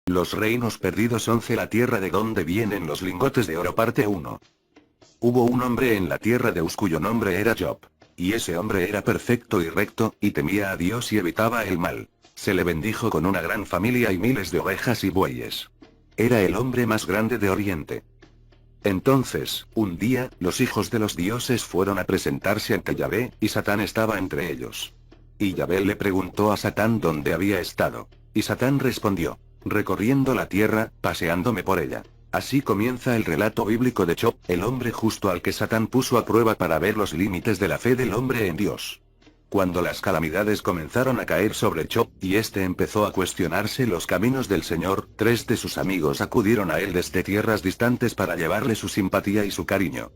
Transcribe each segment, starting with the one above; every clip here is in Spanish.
Los reinos perdidos 11. La tierra de donde vienen los lingotes de oro. Parte 1. Hubo un hombre en la tierra de Uz cuyo nombre era Job. Y ese hombre era perfecto y recto, y temía a Dios y evitaba el mal. Se le bendijo con una gran familia y miles de ovejas y bueyes. Era el hombre más grande de Oriente. Entonces, un día, los hijos de los dioses fueron a presentarse ante Yahvé, y Satán estaba entre ellos. Y Yahvé le preguntó a Satán dónde había estado. Y Satán respondió: recorriendo la tierra, paseándome por ella. Así comienza el relato bíblico de Job, el hombre justo al que Satán puso a prueba para ver los límites de la fe del hombre en Dios. Cuando las calamidades comenzaron a caer sobre Job, y éste empezó a cuestionarse los caminos del Señor, 3 de sus amigos acudieron a él desde tierras distantes para llevarle su simpatía y su cariño.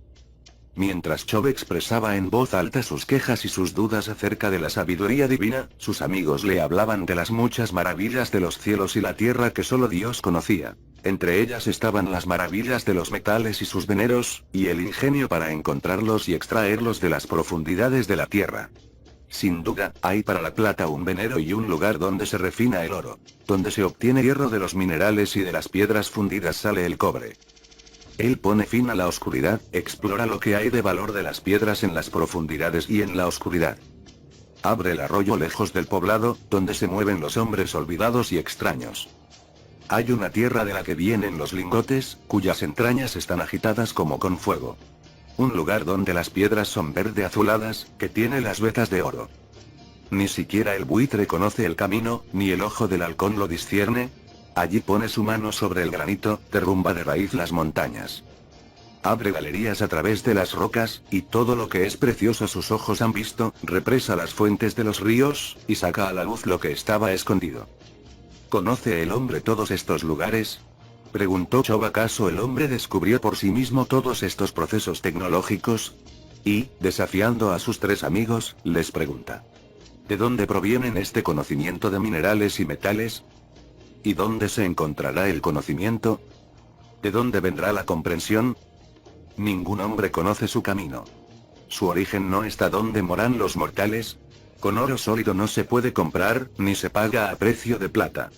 Mientras Job expresaba en voz alta sus quejas y sus dudas acerca de la sabiduría divina, sus amigos le hablaban de las muchas maravillas de los cielos y la tierra que solo Dios conocía. Entre ellas estaban las maravillas de los metales y sus veneros, y el ingenio para encontrarlos y extraerlos de las profundidades de la tierra. Sin duda, hay para la plata un venero y un lugar donde se refina el oro. Donde se obtiene hierro de los minerales y de las piedras fundidas sale el cobre. Él pone fin a la oscuridad, explora lo que hay de valor de las piedras en las profundidades y en la oscuridad. Abre el arroyo lejos del poblado, donde se mueven los hombres olvidados y extraños. Hay una tierra de la que vienen los lingotes, cuyas entrañas están agitadas como con fuego. Un lugar donde las piedras son verde azuladas, que tiene las vetas de oro. Ni siquiera el buitre conoce el camino, ni el ojo del halcón lo discierne. Allí pone su mano sobre el granito, derrumba de raíz las montañas. Abre galerías a través de las rocas, y todo lo que es precioso sus ojos han visto, represa las fuentes de los ríos, y saca a la luz lo que estaba escondido. ¿Conoce el hombre todos estos lugares? Preguntó Job. ¿Acaso el hombre descubrió por sí mismo todos estos procesos tecnológicos? Y, desafiando a sus 3 amigos, les pregunta: ¿de dónde provienen este conocimiento de minerales y metales? ¿Y dónde se encontrará el conocimiento? ¿De dónde vendrá la comprensión? Ningún hombre conoce su camino. Su origen no está donde moran los mortales. Con oro sólido no se puede comprar, ni se paga a precio de plata.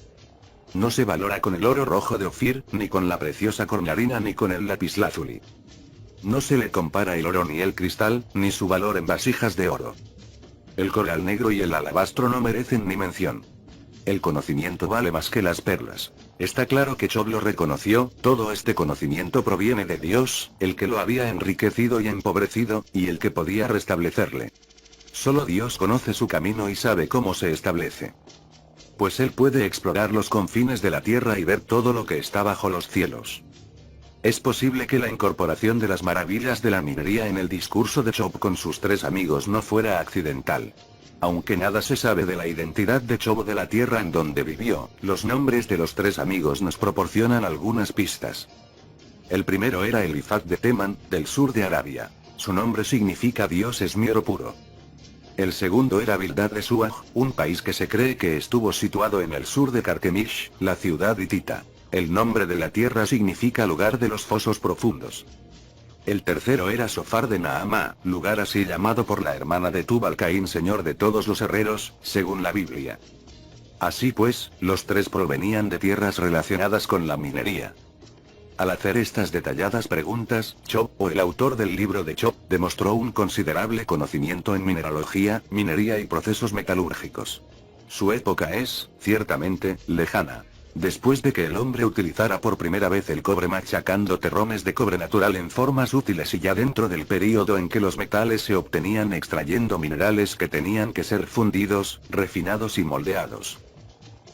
No se valora con el oro rojo de Ofir, ni con la preciosa cornalina, ni con el lapislázuli. No se le compara el oro ni el cristal, ni su valor en vasijas de oro. El coral negro y el alabastro no merecen ni mención. El conocimiento vale más que las perlas. Está claro que Job lo reconoció. Todo este conocimiento proviene de Dios, el que lo había enriquecido y empobrecido, y el que podía restablecerle. Solo Dios conoce su camino y sabe cómo se establece. Pues Él puede explorar los confines de la tierra y ver todo lo que está bajo los cielos. Es posible que la incorporación de las maravillas de la minería en el discurso de Job con sus 3 amigos no fuera accidental. Aunque nada se sabe de la identidad de Job o de la tierra en donde vivió, los nombres de los 3 amigos nos proporcionan algunas pistas. El primero era Elifaz de Temán, del sur de Arabia. Su nombre significa Dios es mi oro puro. El segundo era Bildad de Suaj, un país que se cree que estuvo situado en el sur de Carquemish, la ciudad hitita. El nombre de la tierra significa lugar de los fosos profundos. El tercero era Sofar de Naamá, lugar así llamado por la hermana de Tubal-Caín, señor de todos los herreros, según la Biblia. Así pues, los 3 provenían de tierras relacionadas con la minería. Al hacer estas detalladas preguntas, Job, o el autor del libro de Job, demostró un considerable conocimiento en mineralogía, minería y procesos metalúrgicos. Su época es, ciertamente, lejana. Después de que el hombre utilizara por primera vez el cobre machacando terrones de cobre natural en formas útiles y ya dentro del período en que los metales se obtenían extrayendo minerales que tenían que ser fundidos, refinados y moldeados.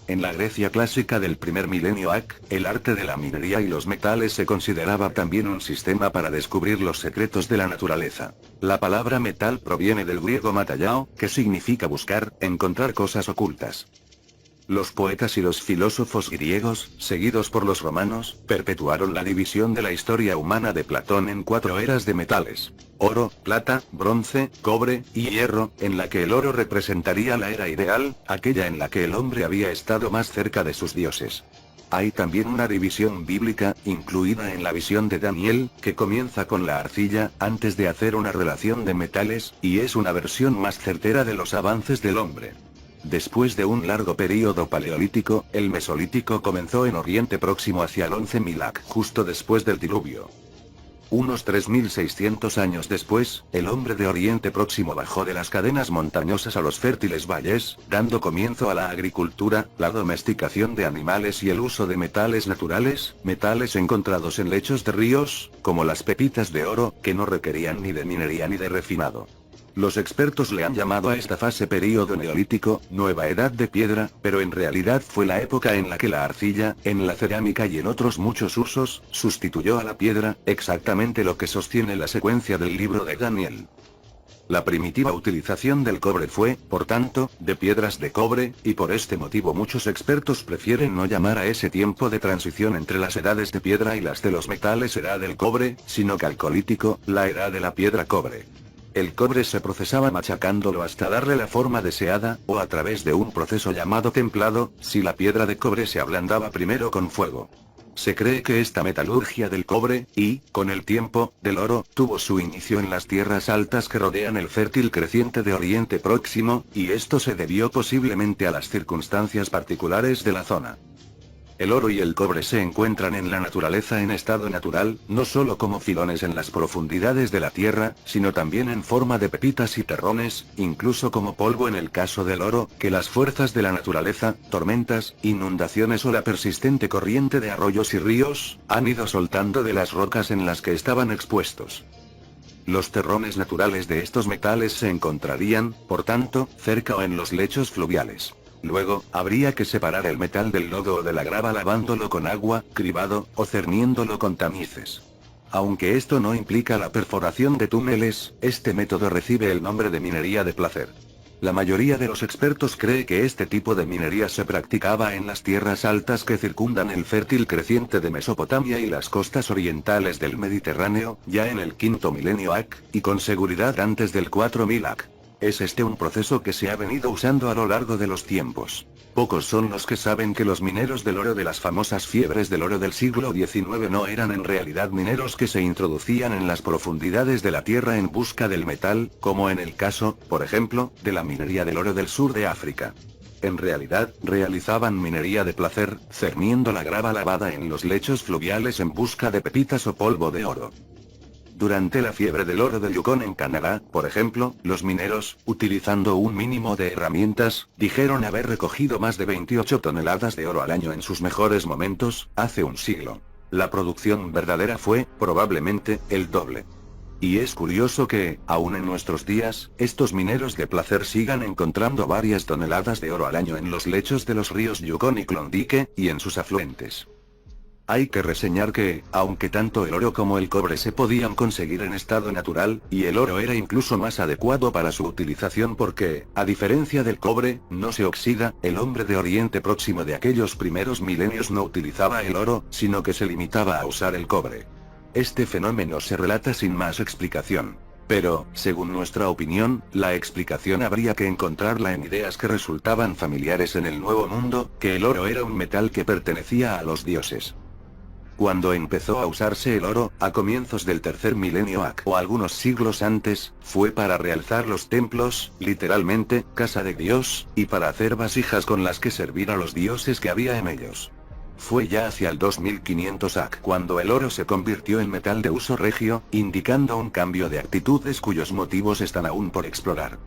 En la Grecia clásica del primer milenio AC, el arte de la minería y los metales se consideraba también un sistema para descubrir los secretos de la naturaleza. La palabra metal proviene del griego matallao, que significa buscar, encontrar cosas ocultas. Los poetas y los filósofos griegos, seguidos por los romanos, perpetuaron la división de la historia humana de Platón en 4 eras de metales: oro, plata, bronce, cobre y hierro, en la que el oro representaría la era ideal, aquella en la que el hombre había estado más cerca de sus dioses. Hay también una división bíblica, incluida en la visión de Daniel, que comienza con la arcilla, antes de hacer una relación de metales, y es una versión más certera de los avances del hombre. Después de un largo período paleolítico, el mesolítico comenzó en Oriente Próximo hacia el 11.000 AC, justo después del diluvio. Unos 3.600 años después, el hombre de Oriente Próximo bajó de las cadenas montañosas a los fértiles valles, dando comienzo a la agricultura, la domesticación de animales y el uso de metales naturales, metales encontrados en lechos de ríos, como las pepitas de oro, que no requerían ni de minería ni de refinado. Los expertos le han llamado a esta fase período neolítico, nueva edad de piedra, pero en realidad fue la época en la que la arcilla, en la cerámica y en otros muchos usos, sustituyó a la piedra, exactamente lo que sostiene la secuencia del libro de Daniel. La primitiva utilización del cobre fue, por tanto, de piedras de cobre, y por este motivo muchos expertos prefieren no llamar a ese tiempo de transición entre las edades de piedra y las de los metales edad del cobre, sino calcolítico, la edad de la piedra cobre. El cobre se procesaba machacándolo hasta darle la forma deseada, o a través de un proceso llamado templado, si la piedra de cobre se ablandaba primero con fuego. Se cree que esta metalurgia del cobre, y, con el tiempo, del oro, tuvo su inicio en las tierras altas que rodean el fértil creciente de Oriente Próximo, y esto se debió posiblemente a las circunstancias particulares de la zona. El oro y el cobre se encuentran en la naturaleza en estado natural, no solo como filones en las profundidades de la tierra, sino también en forma de pepitas y terrones, incluso como polvo en el caso del oro, que las fuerzas de la naturaleza, tormentas, inundaciones o la persistente corriente de arroyos y ríos, han ido soltando de las rocas en las que estaban expuestos. Los terrones naturales de estos metales se encontrarían, por tanto, cerca o en los lechos fluviales. Luego, habría que separar el metal del lodo o de la grava lavándolo con agua, cribado, o cerniéndolo con tamices. Aunque esto no implica la perforación de túneles, este método recibe el nombre de minería de placer. La mayoría de los expertos cree que este tipo de minería se practicaba en las tierras altas que circundan el fértil creciente de Mesopotamia y las costas orientales del Mediterráneo, ya en el quinto milenio AC, y con seguridad antes del 4000 AC. Es este un proceso que se ha venido usando a lo largo de los tiempos. Pocos son los que saben que los mineros del oro de las famosas fiebres del oro del siglo XIX no eran en realidad mineros que se introducían en las profundidades de la tierra en busca del metal, como en el caso, por ejemplo, de la minería del oro del sur de África. En realidad, realizaban minería de placer, cerniendo la grava lavada en los lechos fluviales en busca de pepitas o polvo de oro. Durante la fiebre del oro del Yukon en Canadá, por ejemplo, los mineros, utilizando un mínimo de herramientas, dijeron haber recogido más de 28 toneladas de oro al año en sus mejores momentos, hace un siglo. La producción verdadera fue, probablemente, el doble. Y es curioso que, aún en nuestros días, estos mineros de placer sigan encontrando varias toneladas de oro al año en los lechos de los ríos Yukon y Klondike, y en sus afluentes. Hay que reseñar que, aunque tanto el oro como el cobre se podían conseguir en estado natural, y el oro era incluso más adecuado para su utilización porque, a diferencia del cobre, no se oxida, el hombre de Oriente Próximo de aquellos primeros milenios no utilizaba el oro, sino que se limitaba a usar el cobre. Este fenómeno se relata sin más explicación. Pero, según nuestra opinión, la explicación habría que encontrarla en ideas que resultaban familiares en el Nuevo Mundo, que el oro era un metal que pertenecía a los dioses. Cuando empezó a usarse el oro, a comienzos del tercer milenio AC o algunos siglos antes, fue para realzar los templos, literalmente, casa de Dios, y para hacer vasijas con las que servir a los dioses que había en ellos. Fue ya hacia el 2500 AC cuando el oro se convirtió en metal de uso regio, indicando un cambio de actitudes cuyos motivos están aún por explorar.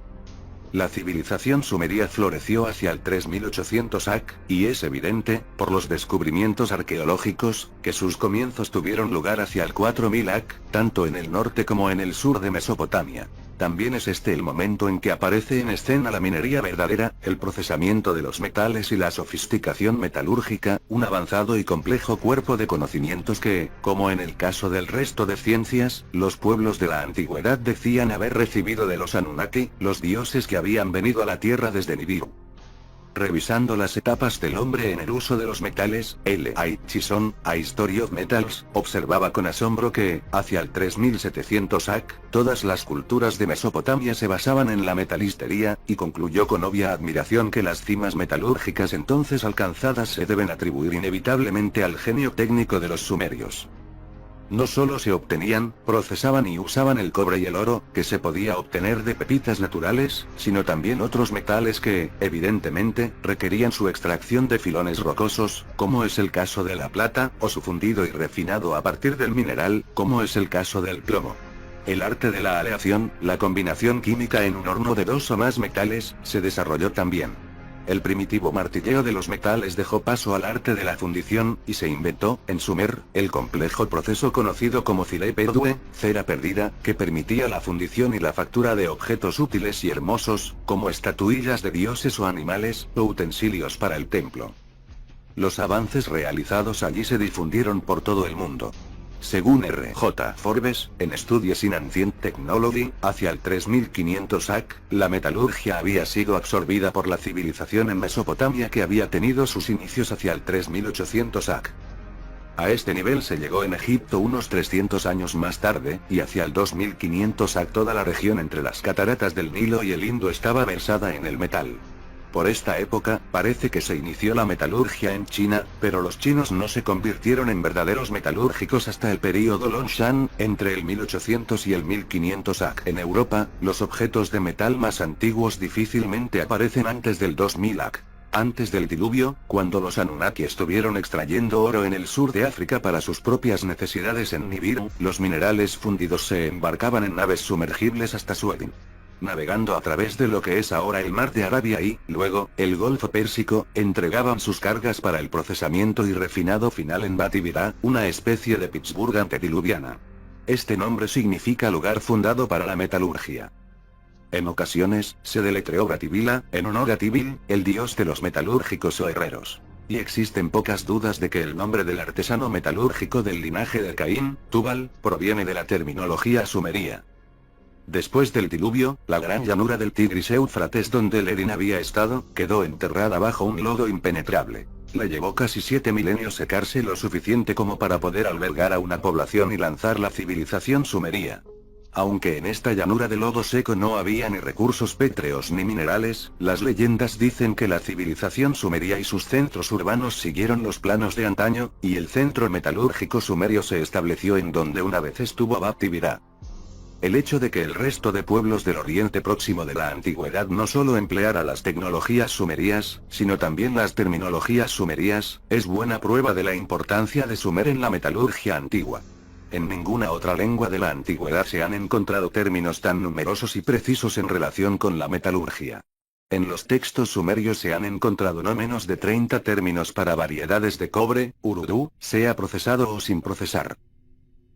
La civilización sumeria floreció hacia el 3800 AC, y es evidente, por los descubrimientos arqueológicos, que sus comienzos tuvieron lugar hacia el 4000 AC, tanto en el norte como en el sur de Mesopotamia. También es este el momento en que aparece en escena la minería verdadera, el procesamiento de los metales y la sofisticación metalúrgica, un avanzado y complejo cuerpo de conocimientos que, como en el caso del resto de ciencias, los pueblos de la antigüedad decían haber recibido de los Anunnaki, los dioses que habían venido a la Tierra desde Nibiru. Revisando las etapas del hombre en el uso de los metales, L.I. Chison, A History of Metals, observaba con asombro que, hacia el 3700 AC, todas las culturas de Mesopotamia se basaban en la metalistería, y concluyó con obvia admiración que las cimas metalúrgicas entonces alcanzadas se deben atribuir inevitablemente al genio técnico de los sumerios. No solo se obtenían, procesaban y usaban el cobre y el oro, que se podía obtener de pepitas naturales, sino también otros metales que, evidentemente, requerían su extracción de filones rocosos, como es el caso de la plata, o su fundido y refinado a partir del mineral, como es el caso del plomo. El arte de la aleación, la combinación química en un horno de dos o más metales, se desarrolló también. El primitivo martilleo de los metales dejó paso al arte de la fundición, y se inventó, en Sumer, el complejo proceso conocido como Cile Perdue, cera perdida, que permitía la fundición y la factura de objetos útiles y hermosos, como estatuillas de dioses o animales, o utensilios para el templo. Los avances realizados allí se difundieron por todo el mundo. Según R.J. Forbes, en Studies in Ancient Technology, hacia el 3500 AC, la metalurgia había sido absorbida por la civilización en Mesopotamia que había tenido sus inicios hacia el 3800 AC. A este nivel se llegó en Egipto unos 300 años más tarde, y hacia el 2500 AC toda la región entre las cataratas del Nilo y el Indo estaba versada en el metal. Por esta época, parece que se inició la metalurgia en China, pero los chinos no se convirtieron en verdaderos metalúrgicos hasta el período Longshan, entre el 1800 y el 1500 AC. En Europa, los objetos de metal más antiguos difícilmente aparecen antes del 2000 AC. Antes del diluvio, cuando los Anunnaki estuvieron extrayendo oro en el sur de África para sus propias necesidades en Nibiru, los minerales fundidos se embarcaban en naves sumergibles hasta Suedin. Navegando a través de lo que es ahora el mar de Arabia y, luego, el Golfo Pérsico, entregaban sus cargas para el procesamiento y refinado final en Bativirá, una especie de Pittsburgh antediluviana. Este nombre significa lugar fundado para la metalurgia. En ocasiones, se deletreó Brativila, en honor a Tibil, el dios de los metalúrgicos o herreros. Y existen pocas dudas de que el nombre del artesano metalúrgico del linaje de Caín, Tubal, proviene de la terminología sumeria. Después del diluvio, la gran llanura del Tigris-Éufrates donde el Edén había estado, quedó enterrada bajo un lodo impenetrable. Le llevó casi 7 milenios secarse lo suficiente como para poder albergar a una población y lanzar la civilización sumeria. Aunque en esta llanura de lodo seco no había ni recursos pétreos ni minerales, las leyendas dicen que la civilización sumeria y sus centros urbanos siguieron los planos de antaño, y el centro metalúrgico sumerio se estableció en donde una vez estuvo Baptivirá. El hecho de que el resto de pueblos del Oriente Próximo de la antigüedad no solo empleara las tecnologías sumerias, sino también las terminologías sumerias, es buena prueba de la importancia de Sumer en la metalurgia antigua. En ninguna otra lengua de la antigüedad se han encontrado términos tan numerosos y precisos en relación con la metalurgia. En los textos sumerios se han encontrado no menos de 30 términos para variedades de cobre, urudú, sea procesado o sin procesar.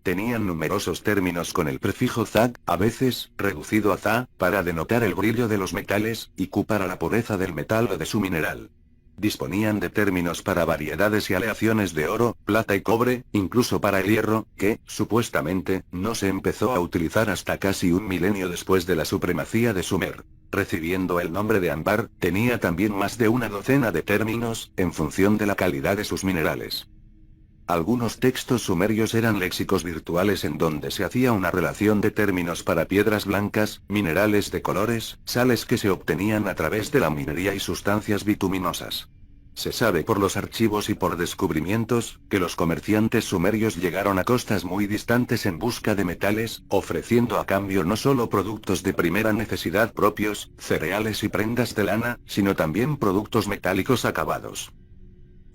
Tenían numerosos términos con el prefijo zag, a veces, reducido a za, para denotar el brillo de los metales, y ku para la pureza del metal o de su mineral. Disponían de términos para variedades y aleaciones de oro, plata y cobre, incluso para el hierro, que, supuestamente, no se empezó a utilizar hasta casi un milenio después de la supremacía de Sumer. Recibiendo el nombre de ámbar, tenía también más de una docena de términos, en función de la calidad de sus minerales. Algunos textos sumerios eran léxicos virtuales en donde se hacía una relación de términos para piedras blancas, minerales de colores, sales que se obtenían a través de la minería y sustancias bituminosas. Se sabe por los archivos y por descubrimientos, que los comerciantes sumerios llegaron a costas muy distantes en busca de metales, ofreciendo a cambio no solo productos de primera necesidad propios, cereales y prendas de lana, sino también productos metálicos acabados.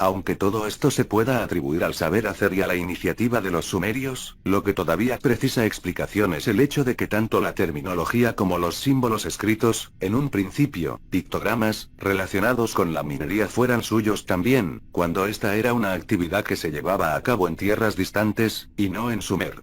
Aunque todo esto se pueda atribuir al saber hacer y a la iniciativa de los sumerios, lo que todavía precisa explicación es el hecho de que tanto la terminología como los símbolos escritos, en un principio, pictogramas, relacionados con la minería fueran suyos también, cuando esta era una actividad que se llevaba a cabo en tierras distantes, y no en Sumer.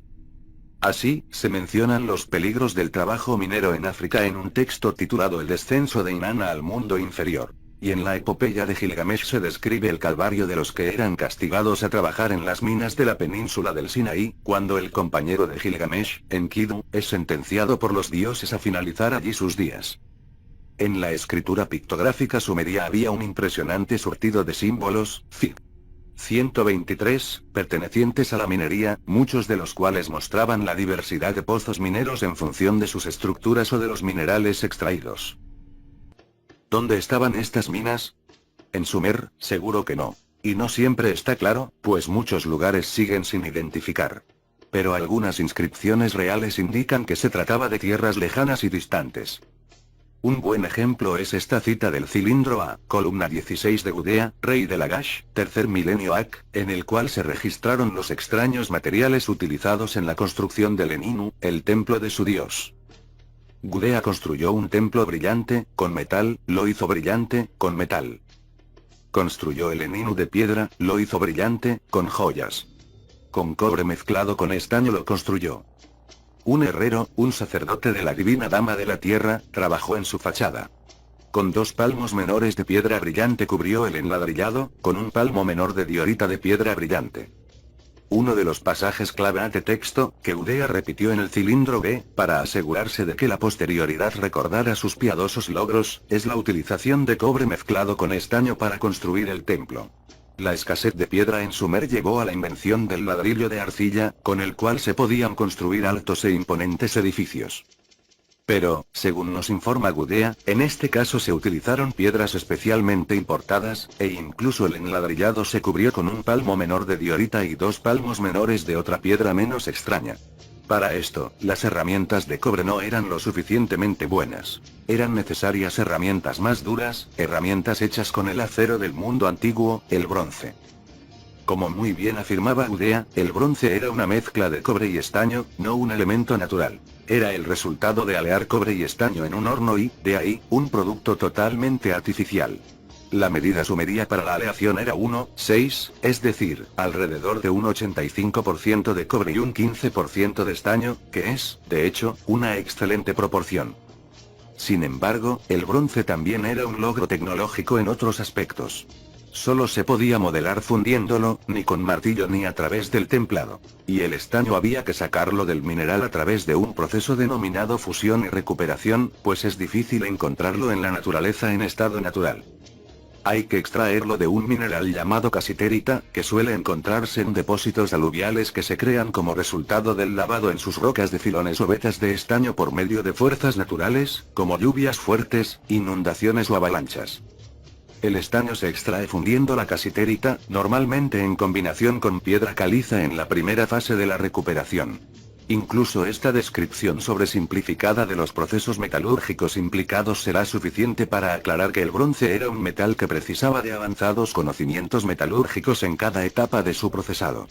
Así, se mencionan los peligros del trabajo minero en África en un texto titulado El descenso de Inanna al mundo inferior. Y en la epopeya de Gilgamesh se describe el calvario de los que eran castigados a trabajar en las minas de la península del Sinaí, cuando el compañero de Gilgamesh, Enkidu, es sentenciado por los dioses a finalizar allí sus días. En la escritura pictográfica sumeria había un impresionante surtido de símbolos, 123, pertenecientes a la minería, muchos de los cuales mostraban la diversidad de pozos mineros en función de sus estructuras o de los minerales extraídos. ¿Dónde estaban estas minas? En Sumer, seguro que no. Y no siempre está claro, pues muchos lugares siguen sin identificar. pero algunas inscripciones reales indican que se trataba de tierras lejanas y distantes. Un buen ejemplo es esta cita del cilindro A, columna 16 de Gudea, rey de Lagash, tercer milenio AC, en el cual se registraron los extraños materiales utilizados en la construcción del Eninu, el templo de su dios. Gudea construyó un templo brillante, con metal, lo hizo brillante, con metal. Construyó el Eninu de piedra, lo hizo brillante, con joyas. Con cobre mezclado con estaño lo construyó. Un herrero, un sacerdote de la divina dama de la tierra, trabajó en su fachada. Con 2 palmos menores de piedra brillante cubrió el enladrillado, con un palmo menor de diorita de piedra brillante. Uno de los pasajes clave de texto, que Gudea repitió en el cilindro B, para asegurarse de que la posterioridad recordara sus piadosos logros, es la utilización de cobre mezclado con estaño para construir el templo. La escasez de piedra en Sumer llevó a la invención del ladrillo de arcilla, con el cual se podían construir altos e imponentes edificios. Pero, según nos informa Gudea, en este caso se utilizaron piedras especialmente importadas, e incluso el enladrillado se cubrió con un palmo menor de diorita y 2 palmos menores de otra piedra menos extraña. Para esto, las herramientas de cobre no eran lo suficientemente buenas. Eran necesarias herramientas más duras, herramientas hechas con el acero del mundo antiguo, el bronce. Como muy bien afirmaba Gudea, el bronce era una mezcla de cobre y estaño, no un elemento natural. Era el resultado de alear cobre y estaño en un horno y, de ahí, un producto totalmente artificial. La medida sumeria para la aleación era 1:6, es decir, alrededor de un 85% de cobre y un 15% de estaño, que es, de hecho, una excelente proporción. Sin embargo, el bronce también era un logro tecnológico en otros aspectos. Solo se podía modelar fundiéndolo, ni con martillo ni a través del templado. Y el estaño había que sacarlo del mineral a través de un proceso denominado fusión y recuperación, pues es difícil encontrarlo en la naturaleza en estado natural. Hay que extraerlo de un mineral llamado casiterita, que suele encontrarse en depósitos aluviales que se crean como resultado del lavado en sus rocas de filones o vetas de estaño por medio de fuerzas naturales, como lluvias fuertes, inundaciones o avalanchas. El estaño se extrae fundiendo la casiterita, normalmente en combinación con piedra caliza en la primera fase de la recuperación. Incluso esta descripción sobresimplificada de los procesos metalúrgicos implicados será suficiente para aclarar que el bronce era un metal que precisaba de avanzados conocimientos metalúrgicos en cada etapa de su procesado.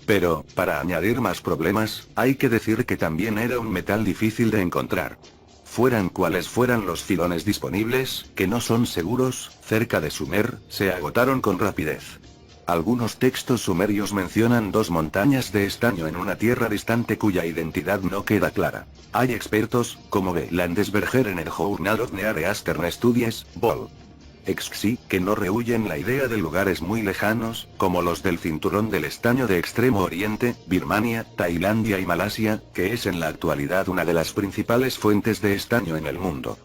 Pero, para añadir más problemas, hay que decir que también era un metal difícil de encontrar. Fueran cuales fueran los filones disponibles, que no son seguros, cerca de Sumer, se agotaron con rapidez. Algunos textos sumerios mencionan 2 montañas de estaño en una tierra distante cuya identidad no queda clara. Hay expertos, como B. Landesberger en el Journal of Near Eastern Studies, Vol. XXI, que no rehuyen la idea de lugares muy lejanos, como los del cinturón del estaño de Extremo Oriente, Birmania, Tailandia y Malasia, que es en la actualidad una de las principales fuentes de estaño en el mundo.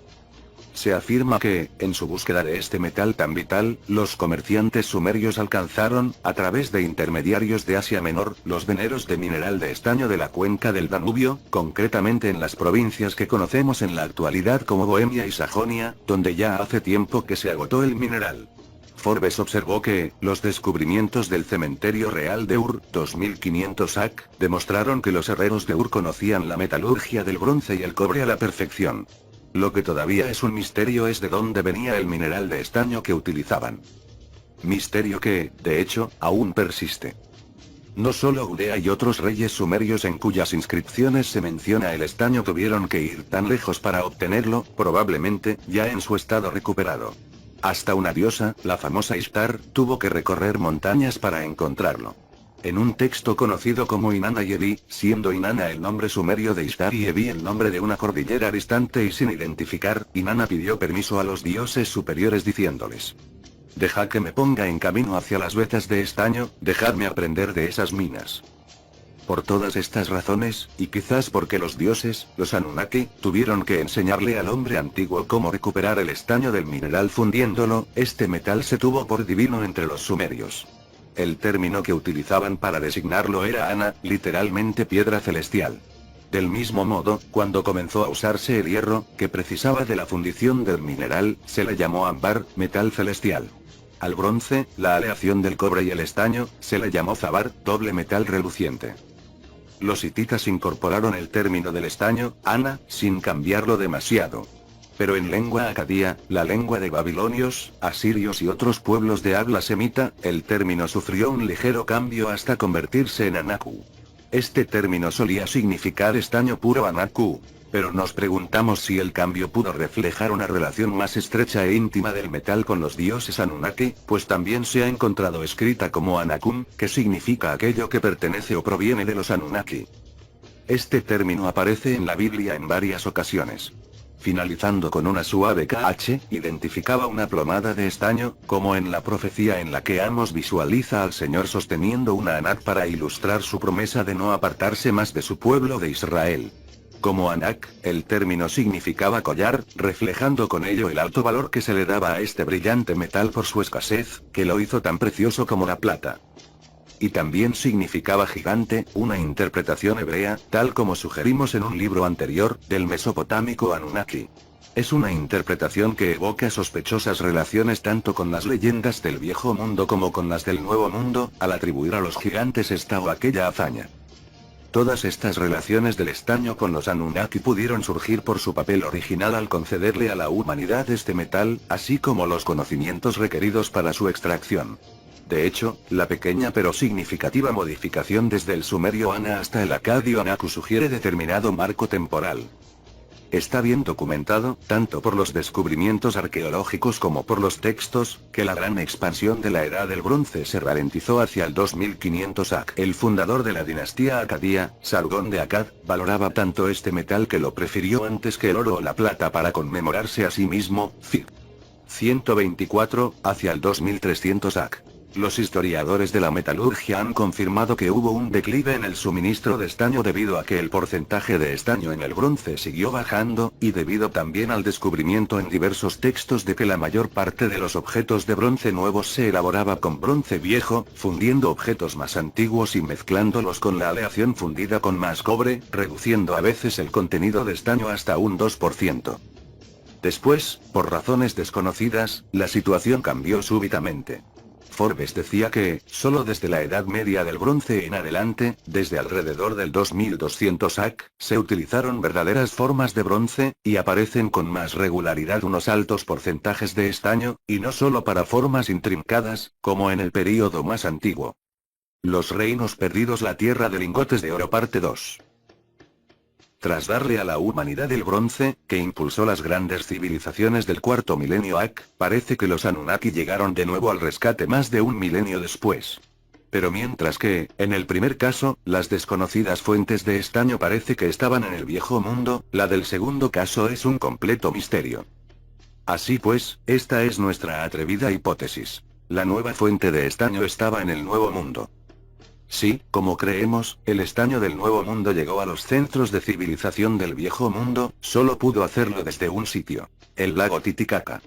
Se afirma que, en su búsqueda de este metal tan vital, los comerciantes sumerios alcanzaron, a través de intermediarios de Asia Menor, los veneros de mineral de estaño de la cuenca del Danubio, concretamente en las provincias que conocemos en la actualidad como Bohemia y Sajonia, donde ya hace tiempo que se agotó el mineral. Forbes observó que, los descubrimientos del cementerio real de Ur, 2500 AC, demostraron que los herreros de Ur conocían la metalurgia del bronce y el cobre a la perfección. Lo que todavía es un misterio es de dónde venía el mineral de estaño que utilizaban. Misterio que, de hecho, aún persiste. No solo Gudea y otros reyes sumerios en cuyas inscripciones se menciona el estaño tuvieron que ir tan lejos para obtenerlo, probablemente, ya en su estado recuperado. Hasta una diosa, la famosa Ishtar, tuvo que recorrer montañas para encontrarlo. En un texto conocido como Inanna y Evi, siendo Inanna el nombre sumerio de Ishtar y Evi el nombre de una cordillera distante y sin identificar, Inanna pidió permiso a los dioses superiores diciéndoles: «Dejad que me ponga en camino hacia las vetas de estaño, dejadme aprender de esas minas». Por todas estas razones, y quizás porque los dioses, los Anunnaki, tuvieron que enseñarle al hombre antiguo cómo recuperar el estaño del mineral fundiéndolo, este metal se tuvo por divino entre los sumerios. El término que utilizaban para designarlo era Ana, literalmente piedra celestial. Del mismo modo, cuando comenzó a usarse el hierro, que precisaba de la fundición del mineral, se le llamó ámbar, metal celestial. Al bronce, la aleación del cobre y el estaño, se le llamó zabar, doble metal reluciente. Los hititas incorporaron el término del estaño, Ana, sin cambiarlo demasiado. Pero en lengua acadía, la lengua de babilonios, asirios y otros pueblos de habla semita, el término sufrió un ligero cambio hasta convertirse en anaku. Este término solía significar estaño puro anaku. Pero nos preguntamos si el cambio pudo reflejar una relación más estrecha e íntima del metal con los dioses Anunnaki, pues también se ha encontrado escrita como Anakum, que significa aquello que pertenece o proviene de los Anunnaki. Este término aparece en la Biblia en varias ocasiones. Finalizando con una suave KH, identificaba una plomada de estaño, como en la profecía en la que Amos visualiza al Señor sosteniendo una Anak para ilustrar su promesa de no apartarse más de su pueblo de Israel. Como Anak, el término significaba collar, reflejando con ello el alto valor que se le daba a este brillante metal por su escasez, que lo hizo tan precioso como la plata. Y también significaba gigante, una interpretación hebrea, tal como sugerimos en un libro anterior, del mesopotámico Anunnaki. Es una interpretación que evoca sospechosas relaciones tanto con las leyendas del Viejo Mundo como con las del Nuevo Mundo, al atribuir a los gigantes esta o aquella hazaña. Todas estas relaciones del estaño con los Anunnaki pudieron surgir por su papel original al concederle a la humanidad este metal, así como los conocimientos requeridos para su extracción. De hecho, la pequeña pero significativa modificación desde el sumerio Ana hasta el acadio Anaku sugiere determinado marco temporal. Está bien documentado, tanto por los descubrimientos arqueológicos como por los textos, que la gran expansión de la Edad del Bronce se ralentizó hacia el 2500 AC. El fundador de la dinastía acadía, Sargón de Akkad, valoraba tanto este metal que lo prefirió antes que el oro o la plata para conmemorarse a sí mismo, Fig. 124, hacia el 2300 AC. Los historiadores de la metalurgia han confirmado que hubo un declive en el suministro de estaño debido a que el porcentaje de estaño en el bronce siguió bajando, y debido también al descubrimiento en diversos textos de que la mayor parte de los objetos de bronce nuevos se elaboraba con bronce viejo, fundiendo objetos más antiguos y mezclándolos con la aleación fundida con más cobre, reduciendo a veces el contenido de estaño hasta un 2%. Después, por razones desconocidas, la situación cambió súbitamente. Forbes decía que, solo desde la Edad Media del Bronce en adelante, desde alrededor del 2200 AC, se utilizaron verdaderas formas de bronce, y aparecen con más regularidad unos altos porcentajes de estaño, y no solo para formas intrincadas, como en el período más antiguo. Los reinos perdidos, la tierra de lingotes de oro, parte 2. Tras darle a la humanidad el bronce, que impulsó las grandes civilizaciones del cuarto milenio AC, parece que los Anunnaki llegaron de nuevo al rescate más de un milenio después. Pero mientras que, en el primer caso, las desconocidas fuentes de estaño parece que estaban en el Viejo Mundo, la del segundo caso es un completo misterio. Así pues, esta es nuestra atrevida hipótesis. La nueva fuente de estaño estaba en el Nuevo Mundo. Sí, como creemos, el estaño del Nuevo Mundo llegó a los centros de civilización del Viejo Mundo, solo pudo hacerlo desde un sitio: el lago Titicaca.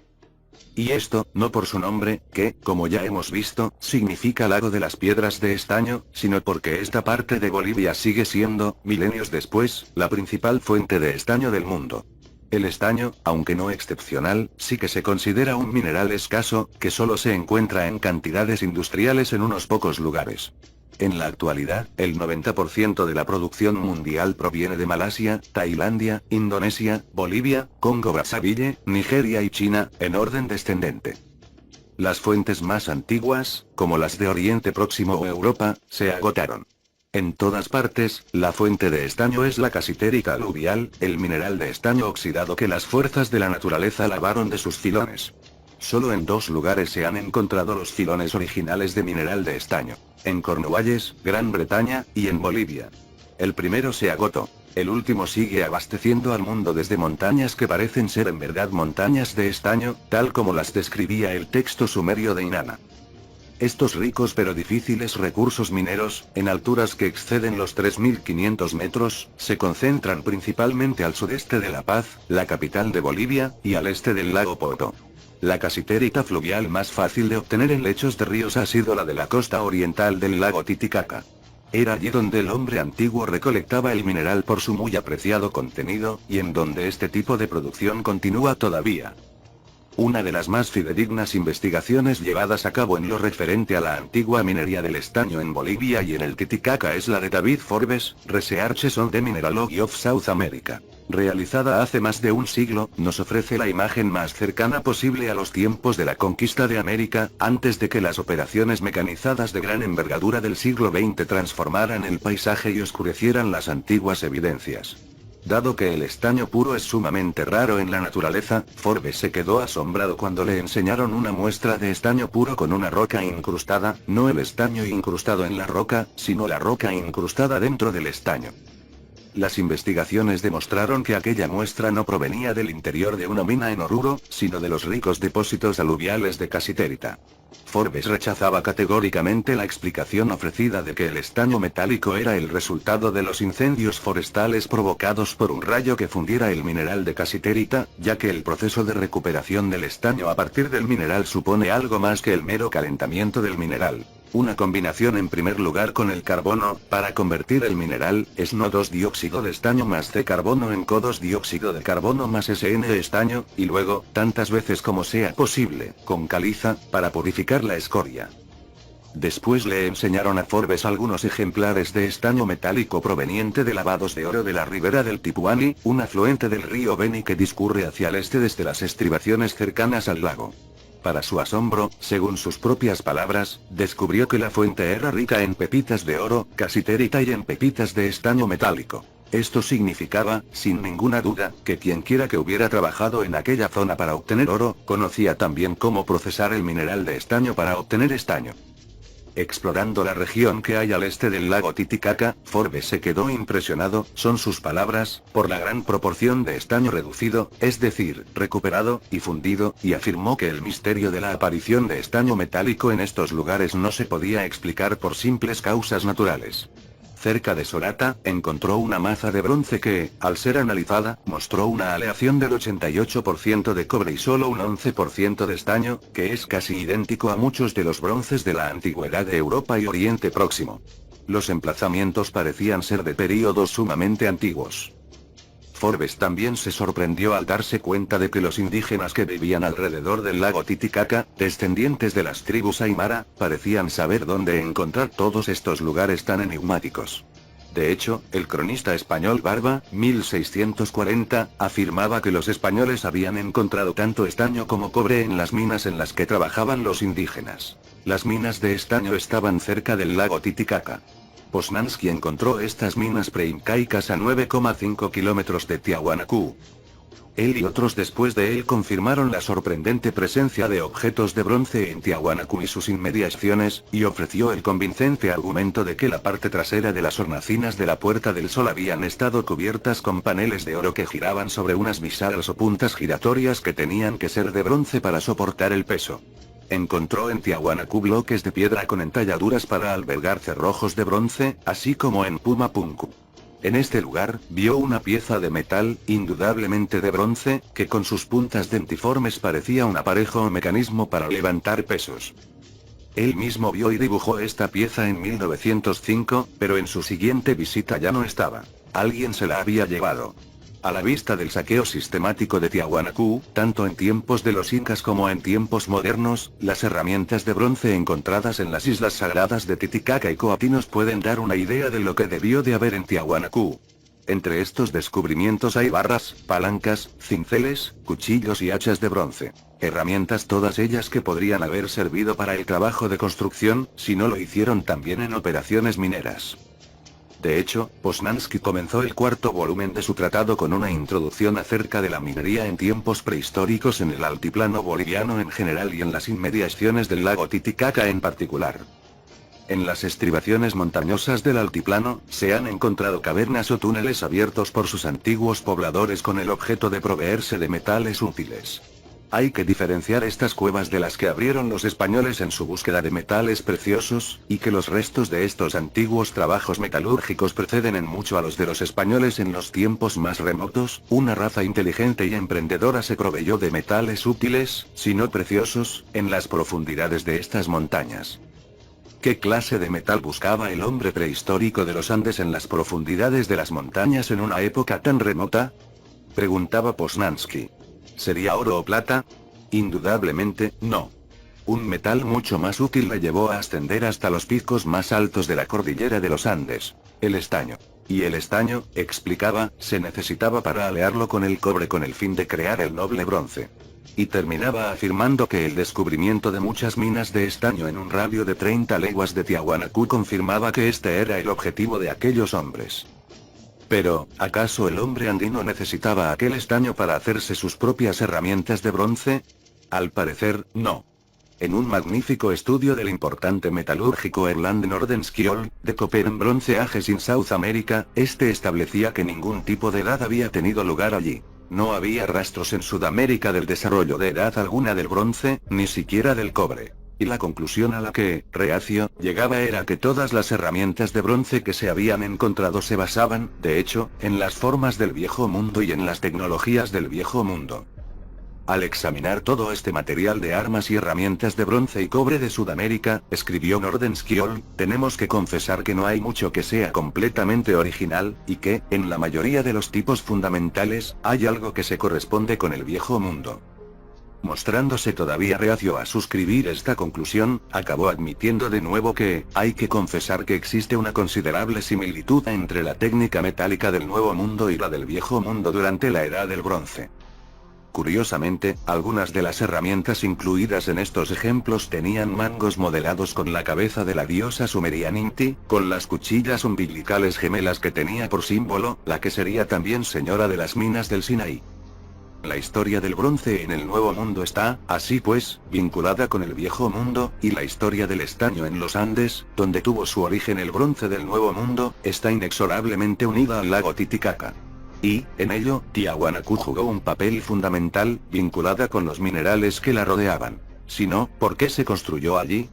Y esto, no por su nombre, que, como ya hemos visto, significa lago de las piedras de estaño, sino porque esta parte de Bolivia sigue siendo, milenios después, la principal fuente de estaño del mundo. El estaño, aunque no excepcional, sí que se considera un mineral escaso, que solo se encuentra en cantidades industriales en unos pocos lugares. En la actualidad, el 90% de la producción mundial proviene de Malasia, Tailandia, Indonesia, Bolivia, Congo-Brazzaville, Nigeria y China, en orden descendente. Las fuentes más antiguas, como las de Oriente Próximo o Europa, se agotaron. En todas partes, la fuente de estaño es la casitérica aluvial, el mineral de estaño oxidado que las fuerzas de la naturaleza lavaron de sus filones. Solo en 2 lugares se han encontrado los filones originales de mineral de estaño: en Cornualles, Gran Bretaña, y en Bolivia. El primero se agotó. El último sigue abasteciendo al mundo desde montañas que parecen ser en verdad montañas de estaño, tal como las describía el texto sumerio de Inanna. Estos ricos pero difíciles recursos mineros, en alturas que exceden los 3500 metros, se concentran principalmente al sudeste de La Paz, la capital de Bolivia, y al este del lago Poto. La casitérita fluvial más fácil de obtener en lechos de ríos ha sido la de la costa oriental del lago Titicaca. Era allí donde el hombre antiguo recolectaba el mineral por su muy apreciado contenido, y en donde este tipo de producción continúa todavía. Una de las más fidedignas investigaciones llevadas a cabo en lo referente a la antigua minería del estaño en Bolivia y en el Titicaca es la de David Forbes, Researches on the Mineralogy of South America. Realizada hace más de un siglo, nos ofrece la imagen más cercana posible a los tiempos de la conquista de América, antes de que las operaciones mecanizadas de gran envergadura del siglo XX transformaran el paisaje y oscurecieran las antiguas evidencias. Dado que el estaño puro es sumamente raro en la naturaleza, Forbes se quedó asombrado cuando le enseñaron una muestra de estaño puro con una roca incrustada, no el estaño incrustado en la roca, sino la roca incrustada dentro del estaño. Las investigaciones demostraron que aquella muestra no provenía del interior de una mina en Oruro, sino de los ricos depósitos aluviales de casiterita. Forbes rechazaba categóricamente la explicación ofrecida de que el estaño metálico era el resultado de los incendios forestales provocados por un rayo que fundiera el mineral de casiterita, ya que el proceso de recuperación del estaño a partir del mineral supone algo más que el mero calentamiento del mineral. Una combinación en primer lugar con el carbono, para convertir el mineral, SNO2 dióxido de estaño más C carbono en CO2 dióxido de carbono más SN estaño, y luego, tantas veces como sea posible, con caliza, para purificar la escoria. Después le enseñaron a Forbes algunos ejemplares de estaño metálico proveniente de lavados de oro de la ribera del Tipuani, un afluente del río Beni que discurre hacia el este desde las estribaciones cercanas al lago. Para su asombro, según sus propias palabras, descubrió que la fuente era rica en pepitas de oro, casiterita y en pepitas de estaño metálico. Esto significaba, sin ninguna duda, que quienquiera que hubiera trabajado en aquella zona para obtener oro, conocía también cómo procesar el mineral de estaño para obtener estaño. Explorando la región que hay al este del lago Titicaca, Forbes se quedó impresionado, son sus palabras, por la gran proporción de estaño reducido, es decir, recuperado, y fundido, y afirmó que el misterio de la aparición de estaño metálico en estos lugares no se podía explicar por simples causas naturales. Cerca de Sorata, encontró una maza de bronce que, al ser analizada, mostró una aleación del 88% de cobre y solo un 11% de estaño, que es casi idéntico a muchos de los bronces de la antigüedad de Europa y Oriente Próximo. Los emplazamientos parecían ser de períodos sumamente antiguos. Forbes también se sorprendió al darse cuenta de que los indígenas que vivían alrededor del lago Titicaca, descendientes de las tribus Aymara, parecían saber dónde encontrar todos estos lugares tan enigmáticos. De hecho, el cronista español Barba, 1640, afirmaba que los españoles habían encontrado tanto estaño como cobre en las minas en las que trabajaban los indígenas. Las minas de estaño estaban cerca del lago Titicaca. Poznański encontró estas minas preincaicas a 9,5 kilómetros de Tiahuanacu. Él y otros después de él confirmaron la sorprendente presencia de objetos de bronce en Tiahuanacu y sus inmediaciones, y ofreció el convincente argumento de que la parte trasera de las hornacinas de la Puerta del Sol habían estado cubiertas con paneles de oro que giraban sobre unas bisagras o puntas giratorias que tenían que ser de bronce para soportar el peso. Encontró en Tiahuanacu bloques de piedra con entalladuras para albergar cerrojos de bronce, así como en Pumapunku. En este lugar, vio una pieza de metal, indudablemente de bronce, que con sus puntas dentiformes parecía un aparejo o mecanismo para levantar pesos. Él mismo vio y dibujó esta pieza en 1905, pero en su siguiente visita ya no estaba. Alguien se la había llevado. A la vista del saqueo sistemático de Tiahuanacu, tanto en tiempos de los incas como en tiempos modernos, las herramientas de bronce encontradas en las islas sagradas de Titicaca y Coatí nos pueden dar una idea de lo que debió de haber en Tiahuanacu. Entre estos descubrimientos hay barras, palancas, cinceles, cuchillos y hachas de bronce. Herramientas todas ellas que podrían haber servido para el trabajo de construcción, si no lo hicieron también en operaciones mineras. De hecho, Poznański comenzó el cuarto volumen de su tratado con una introducción acerca de la minería en tiempos prehistóricos en el altiplano boliviano en general y en las inmediaciones del lago Titicaca en particular. En las estribaciones montañosas del altiplano, se han encontrado cavernas o túneles abiertos por sus antiguos pobladores con el objeto de proveerse de metales útiles. Hay que diferenciar estas cuevas de las que abrieron los españoles en su búsqueda de metales preciosos, y que los restos de estos antiguos trabajos metalúrgicos preceden en mucho a los de los españoles en los tiempos más remotos. Una raza inteligente y emprendedora se proveyó de metales útiles, si no preciosos, en las profundidades de estas montañas. ¿Qué clase de metal buscaba el hombre prehistórico de los Andes en las profundidades de las montañas en una época tan remota? Preguntaba Poznański. ¿Sería oro o plata? Indudablemente, no. Un metal mucho más útil le llevó a ascender hasta los picos más altos de la cordillera de los Andes, el estaño. Y el estaño, explicaba, se necesitaba para alearlo con el cobre con el fin de crear el noble bronce. Y terminaba afirmando que el descubrimiento de muchas minas de estaño en un radio de 30 leguas de Tiahuanacu confirmaba que este era el objetivo de aquellos hombres. Pero, ¿acaso el hombre andino necesitaba aquel estaño para hacerse sus propias herramientas de bronce? Al parecer, no. En un magnífico estudio del importante metalúrgico Erland Nordenskjöld, de Copper en Bronze Ages in South America, este establecía que ningún tipo de edad había tenido lugar allí. No había rastros en Sudamérica del desarrollo de edad alguna del bronce, ni siquiera del cobre. Y la conclusión a la que, reacio, llegaba era que todas las herramientas de bronce que se habían encontrado se basaban, de hecho, en las formas del viejo mundo y en las tecnologías del viejo mundo. Al examinar todo este material de armas y herramientas de bronce y cobre de Sudamérica, escribió Nordenskjöld, tenemos que confesar que no hay mucho que sea completamente original, y que, en la mayoría de los tipos fundamentales, hay algo que se corresponde con el viejo mundo. Mostrándose todavía reacio a suscribir esta conclusión, acabó admitiendo de nuevo que, hay que confesar que existe una considerable similitud entre la técnica metálica del Nuevo Mundo y la del Viejo Mundo durante la Edad del Bronce. Curiosamente, algunas de las herramientas incluidas en estos ejemplos tenían mangos modelados con la cabeza de la diosa sumeria Ninti, con las cuchillas umbilicales gemelas que tenía por símbolo, la que sería también señora de las minas del Sinaí. La historia del bronce en el Nuevo Mundo está, así pues, vinculada con el Viejo Mundo, y la historia del estaño en los Andes, donde tuvo su origen el bronce del Nuevo Mundo, está inexorablemente unida al lago Titicaca. Y, en ello, Tiahuanacu jugó un papel fundamental, vinculada con los minerales que la rodeaban. Si no, ¿por qué se construyó allí?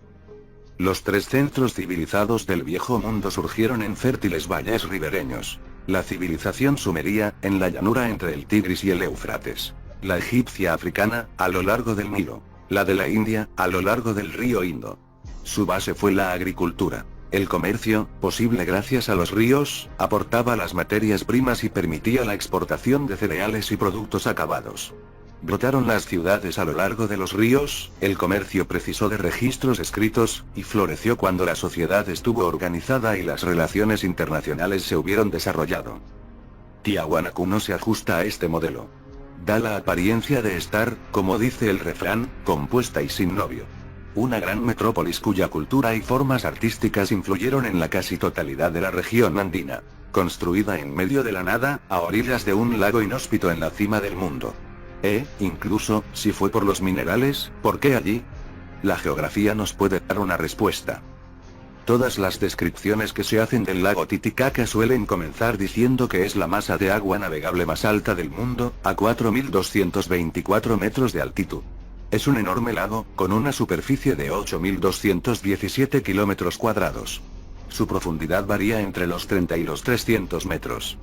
Los tres centros civilizados del Viejo Mundo surgieron en fértiles valles ribereños. La civilización sumeria, en la llanura entre el Tigris y el Éufrates. La egipcia africana, a lo largo del Nilo. La de la India, a lo largo del río Indo. Su base fue la agricultura. El comercio, posible gracias a los ríos, aportaba las materias primas y permitía la exportación de cereales y productos acabados. Brotaron las ciudades a lo largo de los ríos, el comercio precisó de registros escritos, y floreció cuando la sociedad estuvo organizada y las relaciones internacionales se hubieron desarrollado. Tiahuanacu no se ajusta a este modelo. Da la apariencia de estar, como dice el refrán, compuesta y sin novio. Una gran metrópolis cuya cultura y formas artísticas influyeron en la casi totalidad de la región andina. Construida en medio de la nada, a orillas de un lago inhóspito en la cima del mundo. Incluso, si fue por los minerales, ¿por qué allí? La geografía nos puede dar una respuesta. Todas las descripciones que se hacen del lago Titicaca suelen comenzar diciendo que es la masa de agua navegable más alta del mundo, a 4.224 metros de altitud. Es un enorme lago, con una superficie de 8.217 kilómetros cuadrados. Su profundidad varía entre los 30 y los 300 metros.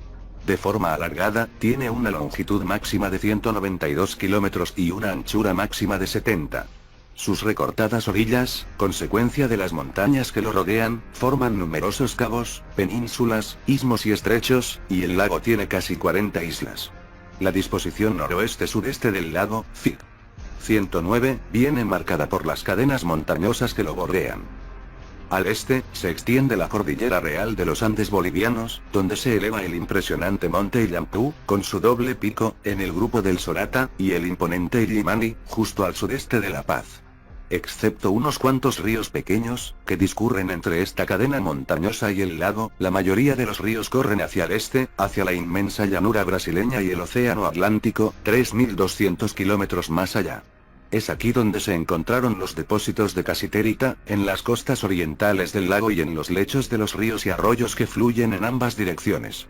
De forma alargada, tiene una longitud máxima de 192 kilómetros y una anchura máxima de 70. Sus recortadas orillas, consecuencia de las montañas que lo rodean, forman numerosos cabos, penínsulas, istmos y estrechos, y el lago tiene casi 40 islas. La disposición noroeste-sureste del lago, Fig. 109, viene marcada por las cadenas montañosas que lo bordean. Al este, se extiende la cordillera real de los Andes bolivianos, donde se eleva el impresionante monte Illampú, con su doble pico, en el grupo del Sorata, y el imponente Illimani, justo al sudeste de La Paz. Excepto unos cuantos ríos pequeños, que discurren entre esta cadena montañosa y el lago, la mayoría de los ríos corren hacia el este, hacia la inmensa llanura brasileña y el océano Atlántico, 3.200 kilómetros más allá. Es aquí donde se encontraron los depósitos de casiterita, en las costas orientales del lago y en los lechos de los ríos y arroyos que fluyen en ambas direcciones.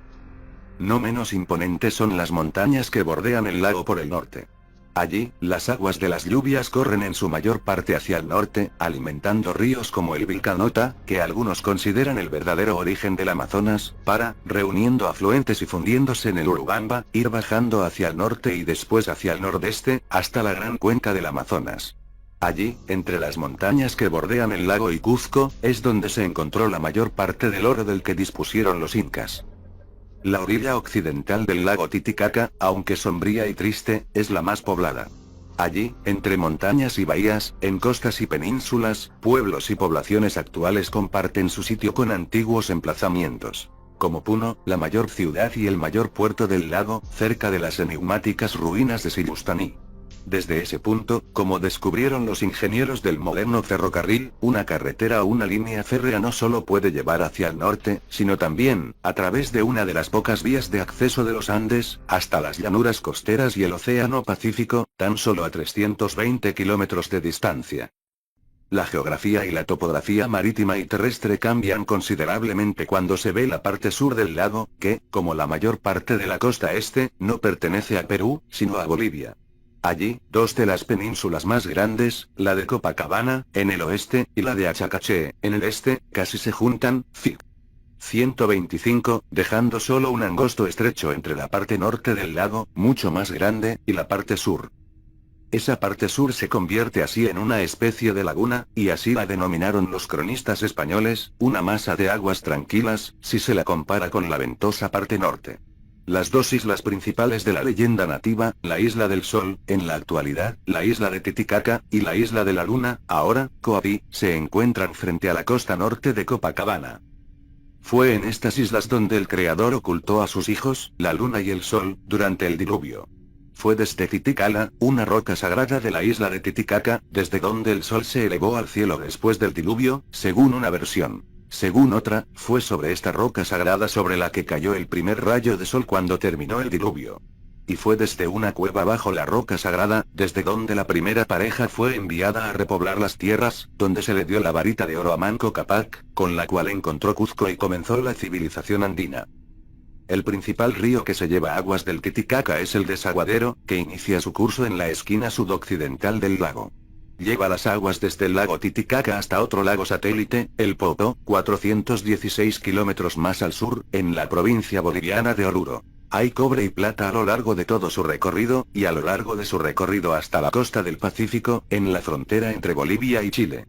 No menos imponentes son las montañas que bordean el lago por el norte. Allí, las aguas de las lluvias corren en su mayor parte hacia el norte, alimentando ríos como el Vilcanota, que algunos consideran el verdadero origen del Amazonas, para, reuniendo afluentes y fundiéndose en el Urubamba, ir bajando hacia el norte y después hacia el nordeste, hasta la gran cuenca del Amazonas. Allí, entre las montañas que bordean el lago y Cuzco, es donde se encontró la mayor parte del oro del que dispusieron los incas. La orilla occidental del lago Titicaca, aunque sombría y triste, es la más poblada. Allí, entre montañas y bahías, en costas y penínsulas, pueblos y poblaciones actuales comparten su sitio con antiguos emplazamientos. Como Puno, la mayor ciudad y el mayor puerto del lago, cerca de las enigmáticas ruinas de Sillustani. Desde ese punto, como descubrieron los ingenieros del moderno ferrocarril, una carretera o una línea férrea no solo puede llevar hacia el norte, sino también, a través de una de las pocas vías de acceso de los Andes, hasta las llanuras costeras y el Océano Pacífico, tan solo a 320 kilómetros de distancia. La geografía y la topografía marítima y terrestre cambian considerablemente cuando se ve la parte sur del lago, que, como la mayor parte de la costa este, no pertenece a Perú, sino a Bolivia. Allí, dos de las penínsulas más grandes, la de Copacabana, en el oeste, y la de Achacaché, en el este, casi se juntan, 125, dejando solo un angosto estrecho entre la parte norte del lago, mucho más grande, y la parte sur. Esa parte sur se convierte así en una especie de laguna, y así la denominaron los cronistas españoles, una masa de aguas tranquilas, si se la compara con la ventosa parte norte. Las dos islas principales de la leyenda nativa, la Isla del Sol, en la actualidad, la isla de Titicaca, y la Isla de la Luna, ahora, Coapí, se encuentran frente a la costa norte de Copacabana. Fue en estas islas donde el Creador ocultó a sus hijos, la Luna y el Sol, durante el diluvio. Fue desde Titicaca, una roca sagrada de la isla de Titicaca, desde donde el Sol se elevó al cielo después del diluvio, según una versión. Según otra, fue sobre esta roca sagrada sobre la que cayó el primer rayo de sol cuando terminó el diluvio. Y fue desde una cueva bajo la roca sagrada, desde donde la primera pareja fue enviada a repoblar las tierras, donde se le dio la varita de oro a Manco Cápac, con la cual encontró Cuzco y comenzó la civilización andina. El principal río que se lleva aguas del Titicaca es el Desaguadero, que inicia su curso en la esquina sudoccidental del lago. Lleva las aguas desde el lago Titicaca hasta otro lago satélite, el Popo, 416 kilómetros más al sur, en la provincia boliviana de Oruro. Hay cobre y plata a lo largo de todo su recorrido, y a lo largo de su recorrido hasta la costa del Pacífico, en la frontera entre Bolivia y Chile.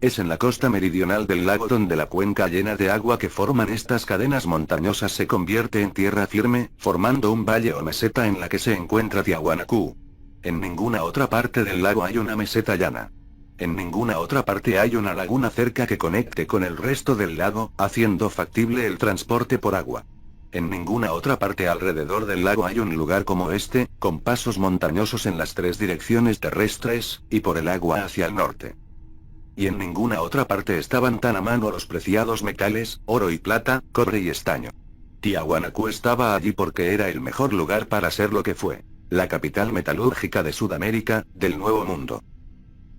Es en la costa meridional del lago donde la cuenca llena de agua que forman estas cadenas montañosas se convierte en tierra firme, formando un valle o meseta en la que se encuentra Tiahuanacu. En ninguna otra parte del lago hay una meseta llana. En ninguna otra parte hay una laguna cerca que conecte con el resto del lago, haciendo factible el transporte por agua. En ninguna otra parte alrededor del lago hay un lugar como este, con pasos montañosos en las tres direcciones terrestres, y por el agua hacia el norte. Y en ninguna otra parte estaban tan a mano los preciados metales, oro y plata, cobre y estaño. Tiahuanacu estaba allí porque era el mejor lugar para ser lo que fue. La capital metalúrgica de Sudamérica, del Nuevo Mundo.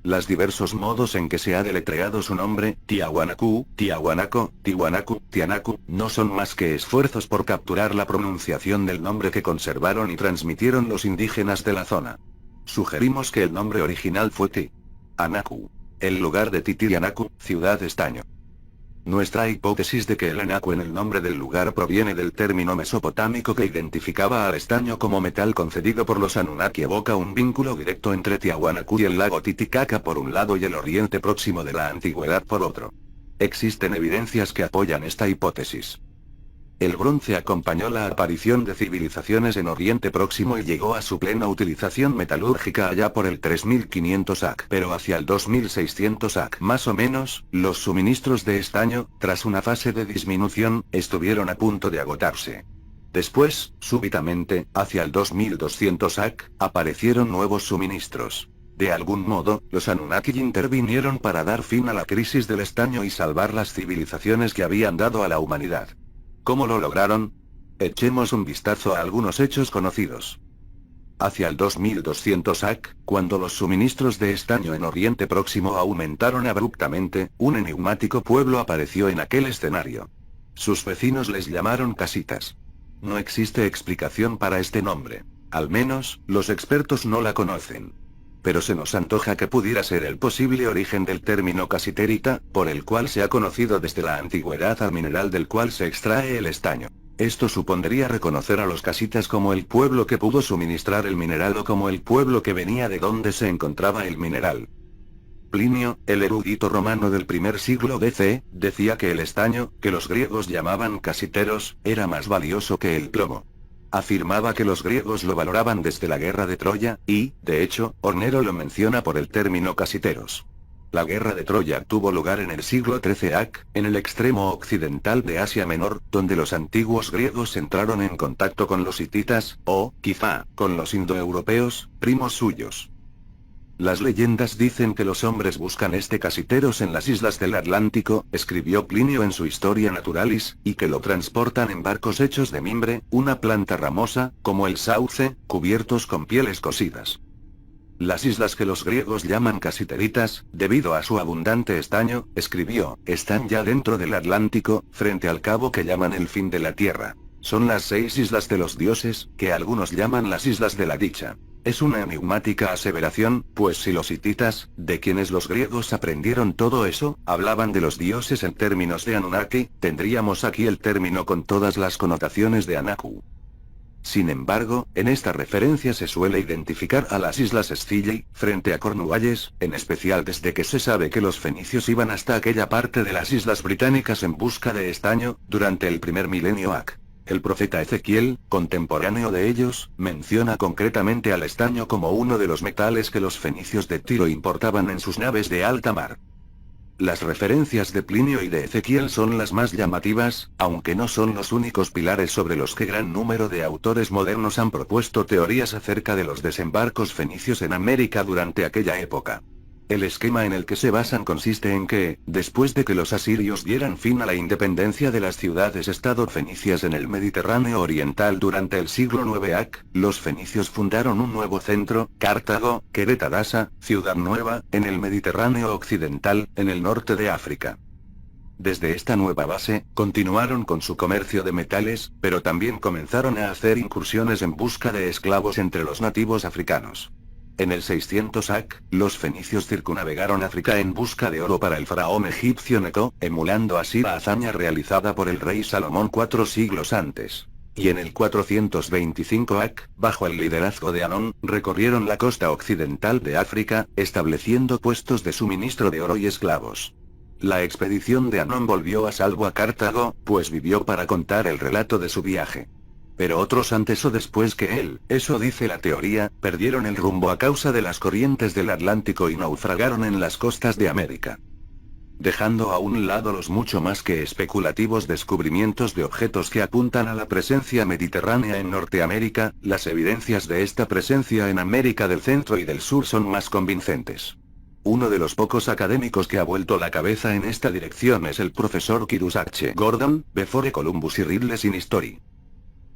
Los diversos modos en que se ha deletreado su nombre, Tiahuanacu, Tiahuanaco, Tiwanaku, Tianacu, no son más que esfuerzos por capturar la pronunciación del nombre que conservaron y transmitieron los indígenas de la zona. Sugerimos que el nombre original fue Tiwanaku, el lugar de Titianacu, ciudad estaño. Nuestra hipótesis de que el enacu en el nombre del lugar proviene del término mesopotámico que identificaba al estaño como metal concedido por los Anunnaki evoca un vínculo directo entre Tiahuanacu y el lago Titicaca por un lado y el Oriente Próximo de la Antigüedad por otro. Existen evidencias que apoyan esta hipótesis. El bronce acompañó la aparición de civilizaciones en Oriente Próximo y llegó a su plena utilización metalúrgica allá por el 3500 AC. Pero hacia el 2600 AC más o menos, los suministros de estaño, tras una fase de disminución, estuvieron a punto de agotarse. Después, súbitamente, hacia el 2200 AC, aparecieron nuevos suministros. De algún modo, los Anunnaki intervinieron para dar fin a la crisis del estaño y salvar las civilizaciones que habían dado a la humanidad. ¿Cómo lo lograron? Echemos un vistazo a algunos hechos conocidos. Hacia el 2200 AC, cuando los suministros de estaño en Oriente Próximo aumentaron abruptamente, un enigmático pueblo apareció en aquel escenario. Sus vecinos les llamaron casitas. No existe explicación para este nombre. Al menos, los expertos no la conocen. Pero se nos antoja que pudiera ser el posible origen del término casiterita, por el cual se ha conocido desde la antigüedad al mineral del cual se extrae el estaño. Esto supondría reconocer a los casitas como el pueblo que pudo suministrar el mineral o como el pueblo que venía de donde se encontraba el mineral. Plinio, el erudito romano del primer siglo DC, decía que el estaño, que los griegos llamaban casiteros, era más valioso que el plomo. Afirmaba que los griegos lo valoraban desde la guerra de Troya, y, de hecho, Hornero lo menciona por el término casiteros. La guerra de Troya tuvo lugar en el siglo XIII AC, en el extremo occidental de Asia Menor, donde los antiguos griegos entraron en contacto con los hititas, o, quizá, con los indoeuropeos, primos suyos. Las leyendas dicen que los hombres buscan casiteros en las islas del Atlántico, escribió Plinio en su Historia Naturalis, y que lo transportan en barcos hechos de mimbre, una planta ramosa, como el sauce, cubiertos con pieles cosidas. Las islas que los griegos llaman casiteritas, debido a su abundante estaño, escribió, están ya dentro del Atlántico, frente al cabo que llaman el fin de la tierra. Son las 6 islas de los dioses, que algunos llaman las islas de la dicha. Es una enigmática aseveración, pues si los hititas, de quienes los griegos aprendieron todo eso, hablaban de los dioses en términos de Anunnaki, tendríamos aquí el término con todas las connotaciones de Anaku. Sin embargo, en esta referencia se suele identificar a las islas Scilly, frente a Cornualles, en especial desde que se sabe que los fenicios iban hasta aquella parte de las islas británicas en busca de estaño, durante el primer milenio AC. El profeta Ezequiel, contemporáneo de ellos, menciona concretamente al estaño como uno de los metales que los fenicios de Tiro importaban en sus naves de alta mar. Las referencias de Plinio y de Ezequiel son las más llamativas, aunque no son los únicos pilares sobre los que gran número de autores modernos han propuesto teorías acerca de los desembarcos fenicios en América durante aquella época. El esquema en el que se basan consiste en que, después de que los asirios dieran fin a la independencia de las ciudades-estado fenicias en el Mediterráneo oriental durante el siglo IX AC, los fenicios fundaron un nuevo centro, Cartago, Queretadasa, Ciudad Nueva, en el Mediterráneo occidental, en el norte de África. Desde esta nueva base, continuaron con su comercio de metales, pero también comenzaron a hacer incursiones en busca de esclavos entre los nativos africanos. En el 600 AC, los fenicios circunnavegaron África en busca de oro para el faraón egipcio Neco, emulando así la hazaña realizada por el rey Salomón 4 siglos antes. Y en el 425 AC, bajo el liderazgo de Anón, recorrieron la costa occidental de África, estableciendo puestos de suministro de oro y esclavos. La expedición de Anón volvió a salvo a Cartago, pues vivió para contar el relato de su viaje. Pero otros antes o después que él, eso dice la teoría, perdieron el rumbo a causa de las corrientes del Atlántico y naufragaron en las costas de América. Dejando a un lado los mucho más que especulativos descubrimientos de objetos que apuntan a la presencia mediterránea en Norteamérica, las evidencias de esta presencia en América del Centro y del Sur son más convincentes. Uno de los pocos académicos que ha vuelto la cabeza en esta dirección es el profesor Cyrus H. Gordon, Before Columbus y Riddles in History.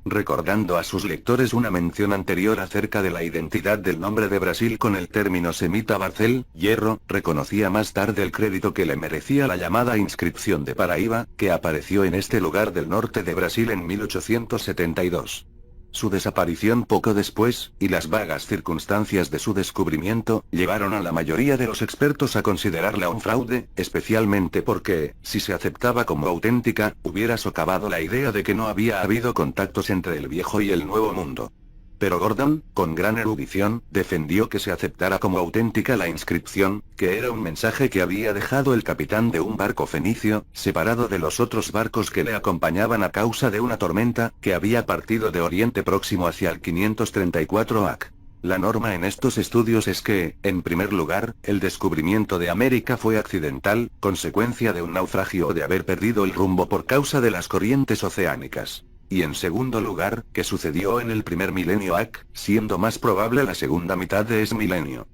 Recordando a sus lectores una mención anterior acerca de la identidad del nombre de Brasil con el término semita Barcel, hierro, reconocía más tarde el crédito que le merecía la llamada inscripción de Paraíba, que apareció en este lugar del norte de Brasil en 1872. Su desaparición poco después, y las vagas circunstancias de su descubrimiento, llevaron a la mayoría de los expertos a considerarla un fraude, especialmente porque, si se aceptaba como auténtica, hubiera socavado la idea de que no había habido contactos entre el viejo y el nuevo mundo. Pero Gordon, con gran erudición, defendió que se aceptara como auténtica la inscripción, que era un mensaje que había dejado el capitán de un barco fenicio, separado de los otros barcos que le acompañaban a causa de una tormenta, que había partido de Oriente Próximo hacia el 534 AC. La norma en estos estudios es que, en primer lugar, el descubrimiento de América fue accidental, consecuencia de un naufragio o de haber perdido el rumbo por causa de las corrientes oceánicas. Y en segundo lugar, que sucedió en el primer milenio AC, siendo más probable la segunda mitad de ese milenio.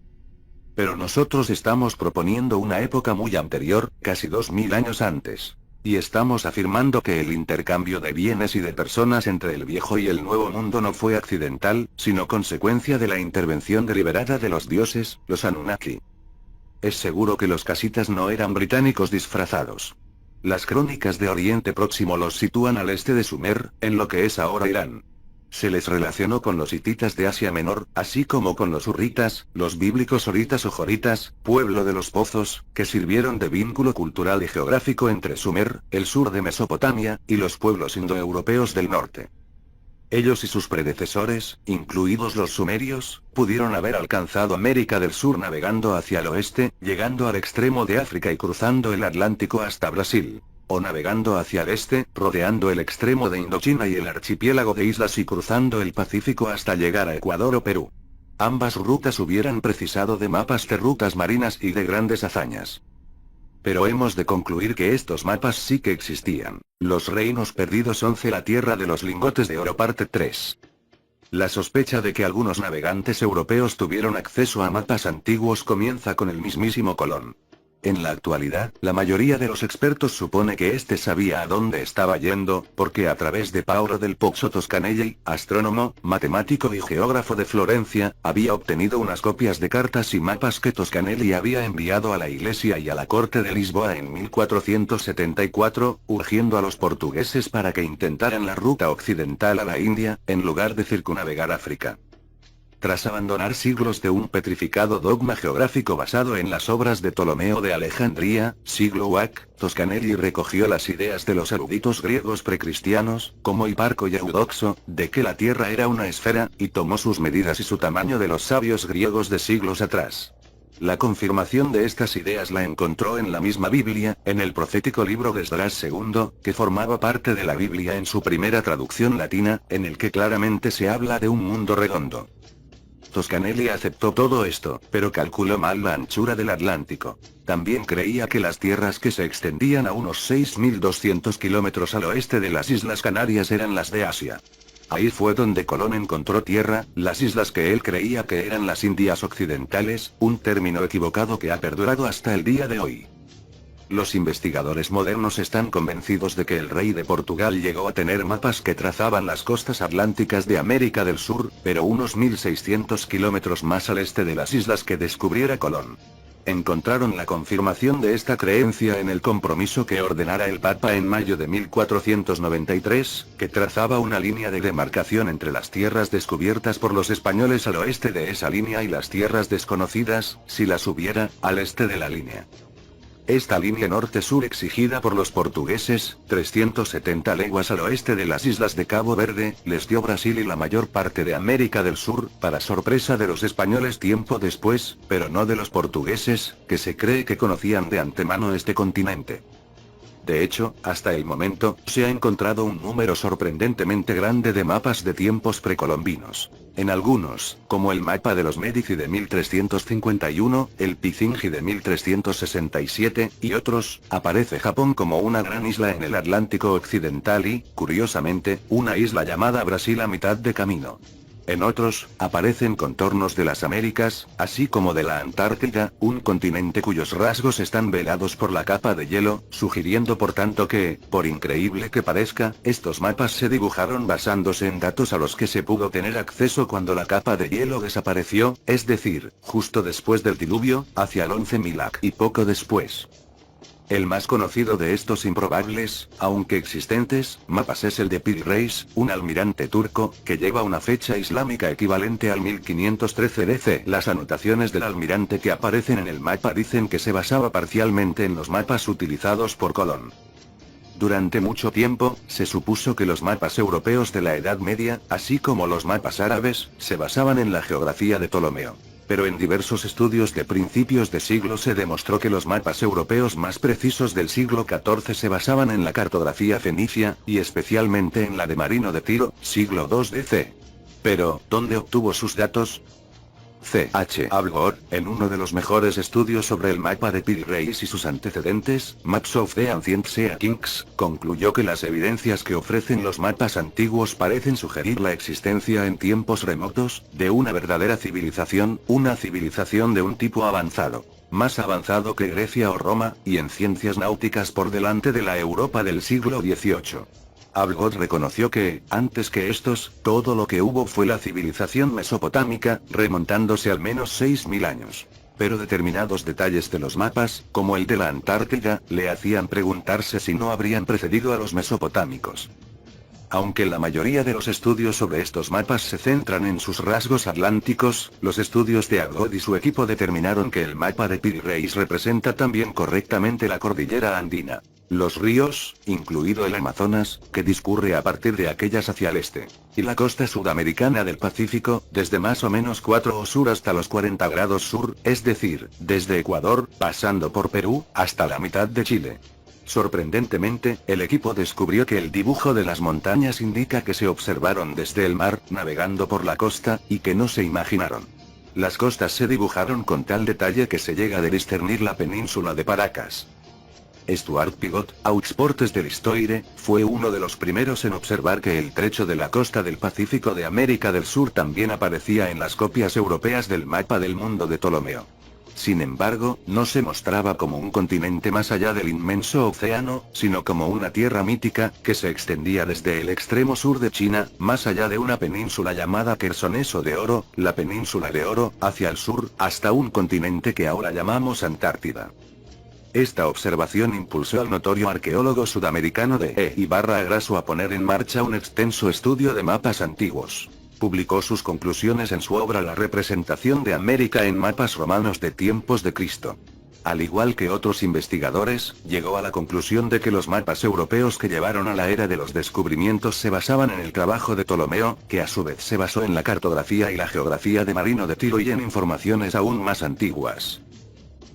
Pero nosotros estamos proponiendo una época muy anterior, casi 2000 años antes. Y estamos afirmando que el intercambio de bienes y de personas entre el viejo y el nuevo mundo no fue accidental, sino consecuencia de la intervención deliberada de los dioses, los Anunnaki. Es seguro que los casitas no eran británicos disfrazados. Las crónicas de Oriente Próximo los sitúan al este de Sumer, en lo que es ahora Irán. Se les relacionó con los hititas de Asia Menor, así como con los hurritas, los bíblicos horitas o joritas, pueblo de los pozos, que sirvieron de vínculo cultural y geográfico entre Sumer, el sur de Mesopotamia, y los pueblos indoeuropeos del norte. Ellos y sus predecesores, incluidos los sumerios, pudieron haber alcanzado América del Sur navegando hacia el oeste, llegando al extremo de África y cruzando el Atlántico hasta Brasil. o navegando hacia el este, rodeando el extremo de Indochina y el archipiélago de islas y cruzando el Pacífico hasta llegar a Ecuador o Perú. Ambas rutas hubieran precisado de mapas de rutas marinas y de grandes hazañas. Pero hemos de concluir que estos mapas sí que existían. Los Reinos Perdidos 11, la Tierra de los Lingotes de Oro, parte 3. La sospecha de que algunos navegantes europeos tuvieron acceso a mapas antiguos comienza con el mismísimo Colón. En la actualidad, la mayoría de los expertos supone que éste sabía a dónde estaba yendo, porque a través de Paolo del Pozzo Toscanelli, astrónomo, matemático y geógrafo de Florencia, había obtenido unas copias de cartas y mapas que Toscanelli había enviado a la Iglesia y a la corte de Lisboa en 1474, urgiendo a los portugueses para que intentaran la ruta occidental a la India, en lugar de circunnavegar África. Tras abandonar siglos de un petrificado dogma geográfico basado en las obras de Ptolomeo de Alejandría, siglo UAC, Toscanelli recogió las ideas de los eruditos griegos precristianos, como Hiparco y Eudoxo, de que la Tierra era una esfera, y tomó sus medidas y su tamaño de los sabios griegos de siglos atrás. La confirmación de estas ideas la encontró en la misma Biblia, en el profético libro de Esdras II, que formaba parte de la Biblia en su primera traducción latina, en el que claramente se habla de un mundo redondo. Toscanelli aceptó todo esto, pero calculó mal la anchura del Atlántico. También creía que las tierras que se extendían a unos 6.200 kilómetros al oeste de las Islas Canarias eran las de Asia. Ahí fue donde Colón encontró tierra, las islas que él creía que eran las Indias Occidentales, un término equivocado que ha perdurado hasta el día de hoy. Los investigadores modernos están convencidos de que el rey de Portugal llegó a tener mapas que trazaban las costas atlánticas de América del Sur, pero unos 1.600 kilómetros más al este de las islas que descubriera Colón. Encontraron la confirmación de esta creencia en el compromiso que ordenara el Papa en mayo de 1493, que trazaba una línea de demarcación entre las tierras descubiertas por los españoles al oeste de esa línea y las tierras desconocidas, si las hubiera, al este de la línea. Esta línea norte-sur exigida por los portugueses, 370 leguas al oeste de las islas de Cabo Verde, les dio Brasil y la mayor parte de América del Sur, para sorpresa de los españoles tiempo después, pero no de los portugueses, que se cree que conocían de antemano este continente. De hecho, hasta el momento, se ha encontrado un número sorprendentemente grande de mapas de tiempos precolombinos. En algunos, como el mapa de los Médici de 1351, el Pizingi de 1367, y otros, aparece Japón como una gran isla en el Atlántico Occidental y, curiosamente, una isla llamada Brasil a mitad de camino. En otros, aparecen contornos de las Américas, así como de la Antártida, un continente cuyos rasgos están velados por la capa de hielo, sugiriendo por tanto que, por increíble que parezca, estos mapas se dibujaron basándose en datos a los que se pudo tener acceso cuando la capa de hielo desapareció, es decir, justo después del diluvio, hacia el 11.000 AC y poco después. El más conocido de estos improbables, aunque existentes, mapas es el de Piri Reis, un almirante turco, que lleva una fecha islámica equivalente al 1513 DC. Las anotaciones del almirante que aparecen en el mapa dicen que se basaba parcialmente en los mapas utilizados por Colón. Durante mucho tiempo, se supuso que los mapas europeos de la Edad Media, así como los mapas árabes, se basaban en la geografía de Ptolomeo. Pero en diversos estudios de principios de siglo se demostró que los mapas europeos más precisos del siglo XIV se basaban en la cartografía fenicia, y especialmente en la de Marino de Tiro, siglo II DC. Pero, ¿dónde obtuvo sus datos? C.H. Abgor, en uno de los mejores estudios sobre el mapa de Piri Reis y sus antecedentes, Maps of the Ancient Sea Kings, concluyó que las evidencias que ofrecen los mapas antiguos parecen sugerir la existencia en tiempos remotos, de una verdadera civilización, una civilización de un tipo avanzado. Más avanzado que Grecia o Roma, y en ciencias náuticas por delante de la Europa del siglo XVIII. Abgor reconoció que, antes que estos, todo lo que hubo fue la civilización mesopotámica, remontándose al menos 6.000 años. Pero determinados detalles de los mapas, como el de la Antártida, le hacían preguntarse si no habrían precedido a los mesopotámicos. Aunque la mayoría de los estudios sobre estos mapas se centran en sus rasgos atlánticos, los estudios de Abgor y su equipo determinaron que el mapa de Piri Reis representa también correctamente la cordillera andina. Los ríos, incluido el Amazonas, que discurre a partir de aquellas hacia el este, y la costa sudamericana del Pacífico, desde más o menos 4° sur hasta los 40 grados sur, es decir, desde Ecuador, pasando por Perú, hasta la mitad de Chile. Sorprendentemente, el equipo descubrió que el dibujo de las montañas indica que se observaron desde el mar, navegando por la costa, y que no se imaginaron. Las costas se dibujaron con tal detalle que se llega a discernir la península de Paracas. Stuart Piggott, Auxportes del Histoire, fue uno de los primeros en observar que el trecho de la costa del Pacífico de América del Sur también aparecía en las copias europeas del mapa del mundo de Ptolomeo. Sin embargo, no se mostraba como un continente más allá del inmenso océano, sino como una tierra mítica, que se extendía desde el extremo sur de China, más allá de una península llamada Quersoneso de Oro, la península de Oro, hacia el sur, hasta un continente que ahora llamamos Antártida. Esta observación impulsó al notorio arqueólogo sudamericano de E.Grasso a poner en marcha un extenso estudio de mapas antiguos. Publicó sus conclusiones en su obra La representación de América en mapas romanos de tiempos de Cristo. Al igual que otros investigadores, llegó a la conclusión de que los mapas europeos que llevaron a la era de los descubrimientos se basaban en el trabajo de Ptolomeo, que a su vez se basó en la cartografía y la geografía de Marino de Tiro y en informaciones aún más antiguas.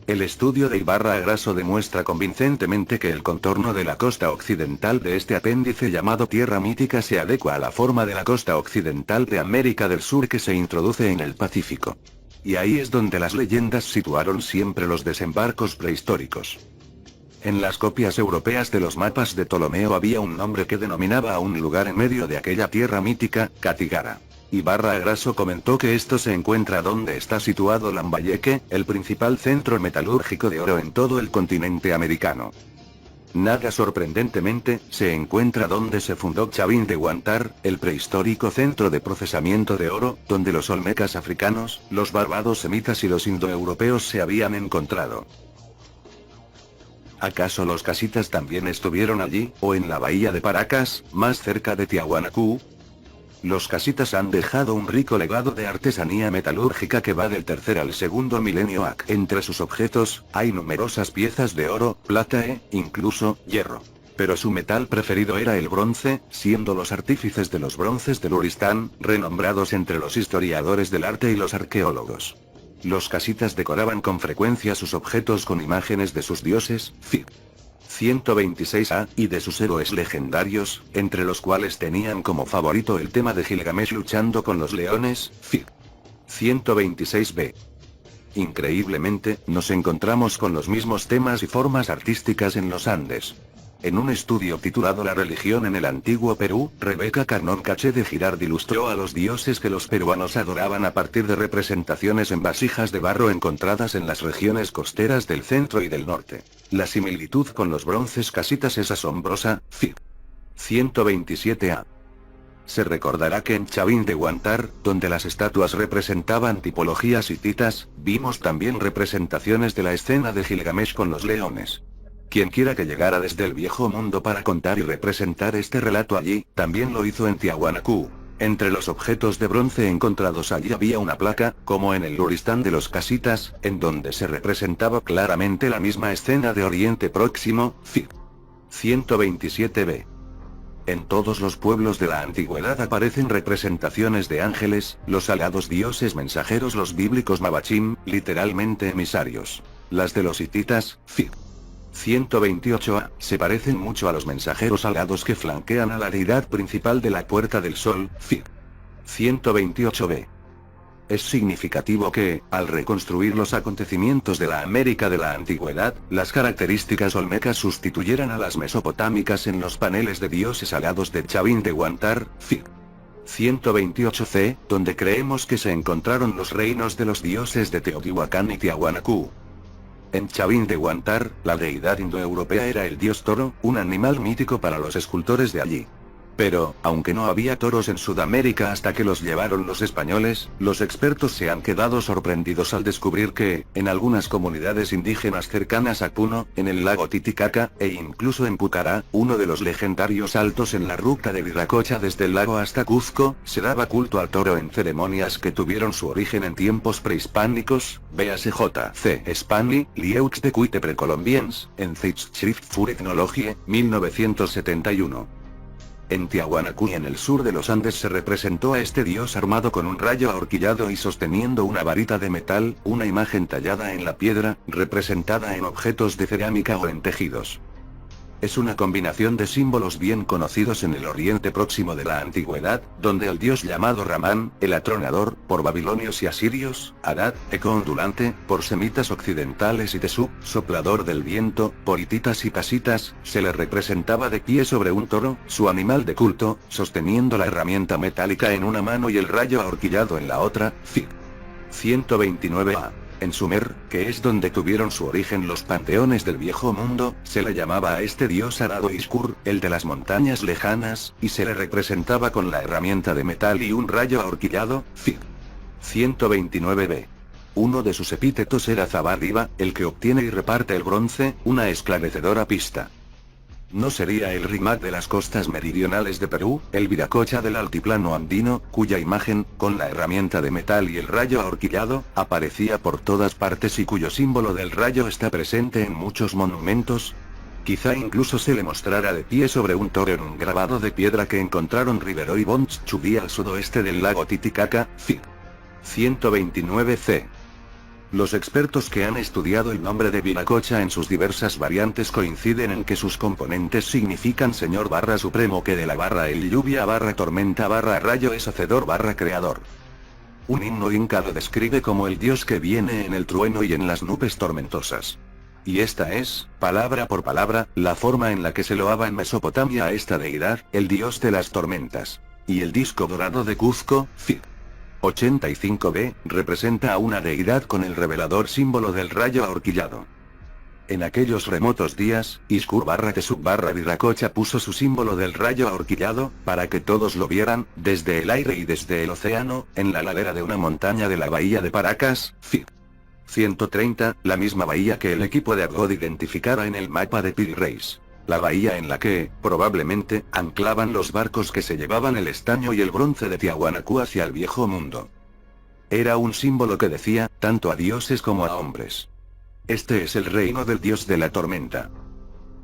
El estudio de Grasso demuestra convincentemente que el contorno de la costa occidental de este apéndice llamado Tierra Mítica se adecua a la forma de la costa occidental de América del Sur que se introduce en el Pacífico. Y ahí es donde las leyendas situaron siempre los desembarcos prehistóricos. En las copias europeas de los mapas de Ptolomeo había un nombre que denominaba a un lugar en medio de aquella tierra mítica, Catigara. Grasso comentó que esto se encuentra donde está situado Lambayeque, el principal centro metalúrgico de oro en todo el continente americano. Nada sorprendentemente, se encuentra donde se fundó Chavín de Huántar, el prehistórico centro de procesamiento de oro, donde los olmecas africanos, los barbados semitas y los indoeuropeos se habían encontrado. ¿Acaso los casitas también estuvieron allí, o en la bahía de Paracas, más cerca de Tiahuanacu? Los casitas han dejado un rico legado de artesanía metalúrgica que va del tercer al segundo milenio AC. Entre sus objetos, hay numerosas piezas de oro, plata e, incluso, hierro. Pero su metal preferido era el bronce, siendo los artífices de los bronces del Uristán, renombrados entre los historiadores del arte y los arqueólogos. Los casitas decoraban con frecuencia sus objetos con imágenes de sus dioses, Fig. 126a, y de sus héroes legendarios, entre los cuales tenían como favorito el tema de Gilgamesh luchando con los leones, Fig. 126b. Increíblemente, nos encontramos con los mismos temas y formas artísticas en los Andes. En un estudio titulado La religión en el antiguo Perú, Rebeca Carnón Caché de Girard ilustró a los dioses que los peruanos adoraban a partir de representaciones en vasijas de barro encontradas en las regiones costeras del centro y del norte. La similitud con los bronces casitas es asombrosa, Fig. 127a. Se recordará que en Chavín de Huántar, donde las estatuas representaban tipologías hititas, vimos también representaciones de la escena de Gilgamesh con los leones. Quienquiera que llegara desde el viejo mundo para contar y representar este relato allí, también lo hizo en Tiahuanacu. Entre los objetos de bronce encontrados allí había una placa, como en el Luristán de los casitas, en donde se representaba claramente la misma escena de Oriente Próximo, Fig. 127b. En todos los pueblos de la antigüedad aparecen representaciones de ángeles, los alados dioses mensajeros, los bíblicos Mabachim, literalmente emisarios. Las de los hititas, Fig. 128a, se parecen mucho a los mensajeros alados que flanquean a la deidad principal de la Puerta del Sol, Fig. 128b. Es significativo que, al reconstruir los acontecimientos de la América de la antigüedad, las características olmecas sustituyeran a las mesopotámicas en los paneles de dioses alados de Chavín de Huántar, Fig. 128c, donde creemos que se encontraron los reinos de los dioses de Teotihuacán y Tiahuanacu. En Chavín de Huántar, la deidad indoeuropea era el dios toro, un animal mítico para los escultores de allí. Pero, aunque no había toros en Sudamérica hasta que los llevaron los españoles, los expertos se han quedado sorprendidos al descubrir que, en algunas comunidades indígenas cercanas a Puno, en el lago Titicaca, e incluso en Pucará, uno de los legendarios saltos en la ruta de Viracocha desde el lago hasta Cuzco, se daba culto al toro en ceremonias que tuvieron su origen en tiempos prehispánicos, véase J.C. Spani, Lieux de Cuite Precolombiens, en Zeitschrift für Ethnologie, 1971. En Tiahuanacu y en el sur de los Andes se representó a este dios armado con un rayo ahorquillado y sosteniendo una varita de metal, una imagen tallada en la piedra, representada en objetos de cerámica o en tejidos. es una combinación de símbolos bien conocidos en el Oriente Próximo de la Antigüedad, donde el dios llamado Ramán, el atronador, por babilonios y asirios, Adad, eco ondulante, por semitas occidentales y Tesub, soplador del viento, por hititas y pasitas, se le representaba de pie sobre un toro, su animal de culto, sosteniendo la herramienta metálica en una mano y el rayo ahorquillado en la otra, Fig. 129a. En Sumer, que es donde tuvieron su origen los panteones del Viejo Mundo, se le llamaba a este dios Arado Iskur, el de las montañas lejanas, y se le representaba con la herramienta de metal y un rayo ahorquillado, Fig. 129b. Uno de sus epítetos era Zabadiva, el que obtiene y reparte el bronce, una esclarecedora pista. ¿No sería el Rimac de las costas meridionales de Perú, el Viracocha del altiplano andino, cuya imagen, con la herramienta de metal y el rayo ahorquillado, aparecía por todas partes y cuyo símbolo del rayo está presente en muchos monumentos? Quizá incluso se le mostrara de pie sobre un toro en un grabado de piedra que encontraron Rivero y Bonchubí al sudoeste del lago Titicaca, Fig. 129c. Los expertos que han estudiado el nombre de Viracocha en sus diversas variantes coinciden en que sus componentes significan Señor / Supremo, que de la / el lluvia / tormenta / rayo es hacedor / creador. Un himno inca lo describe como el dios que viene en el trueno y en las nubes tormentosas. Y esta es, palabra por palabra, la forma en la que se loaba en Mesopotamia a esta deidad, el dios de las tormentas. Y el disco dorado de Cuzco, Fig. 85b, representa a una deidad con el revelador símbolo del rayo ahorquillado. En aquellos remotos días, Iskur / Tesub / Viracocha puso su símbolo del rayo ahorquillado, para que todos lo vieran, desde el aire y desde el océano, en la ladera de una montaña de la bahía de Paracas, Fig. 130, la misma bahía que el equipo de Agod identificara en el mapa de Piri-Reis. La bahía en la que, probablemente, anclaban los barcos que se llevaban el estaño y el bronce de Tiahuanacu hacia el Viejo Mundo. Era un símbolo que decía, tanto a dioses como a hombres: este es el reino del dios de la tormenta.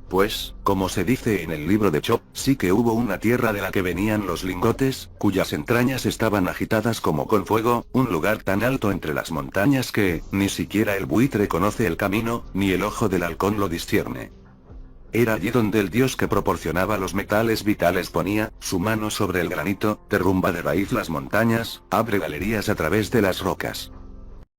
Pues, como se dice en el libro de Chop, sí que hubo una tierra de la que venían los lingotes, cuyas entrañas estaban agitadas como con fuego, un lugar tan alto entre las montañas que, ni siquiera el buitre conoce el camino, ni el ojo del halcón lo discierne. Era allí donde el dios que proporcionaba los metales vitales ponía su mano sobre el granito, derrumba de raíz las montañas, abre galerías a través de las rocas.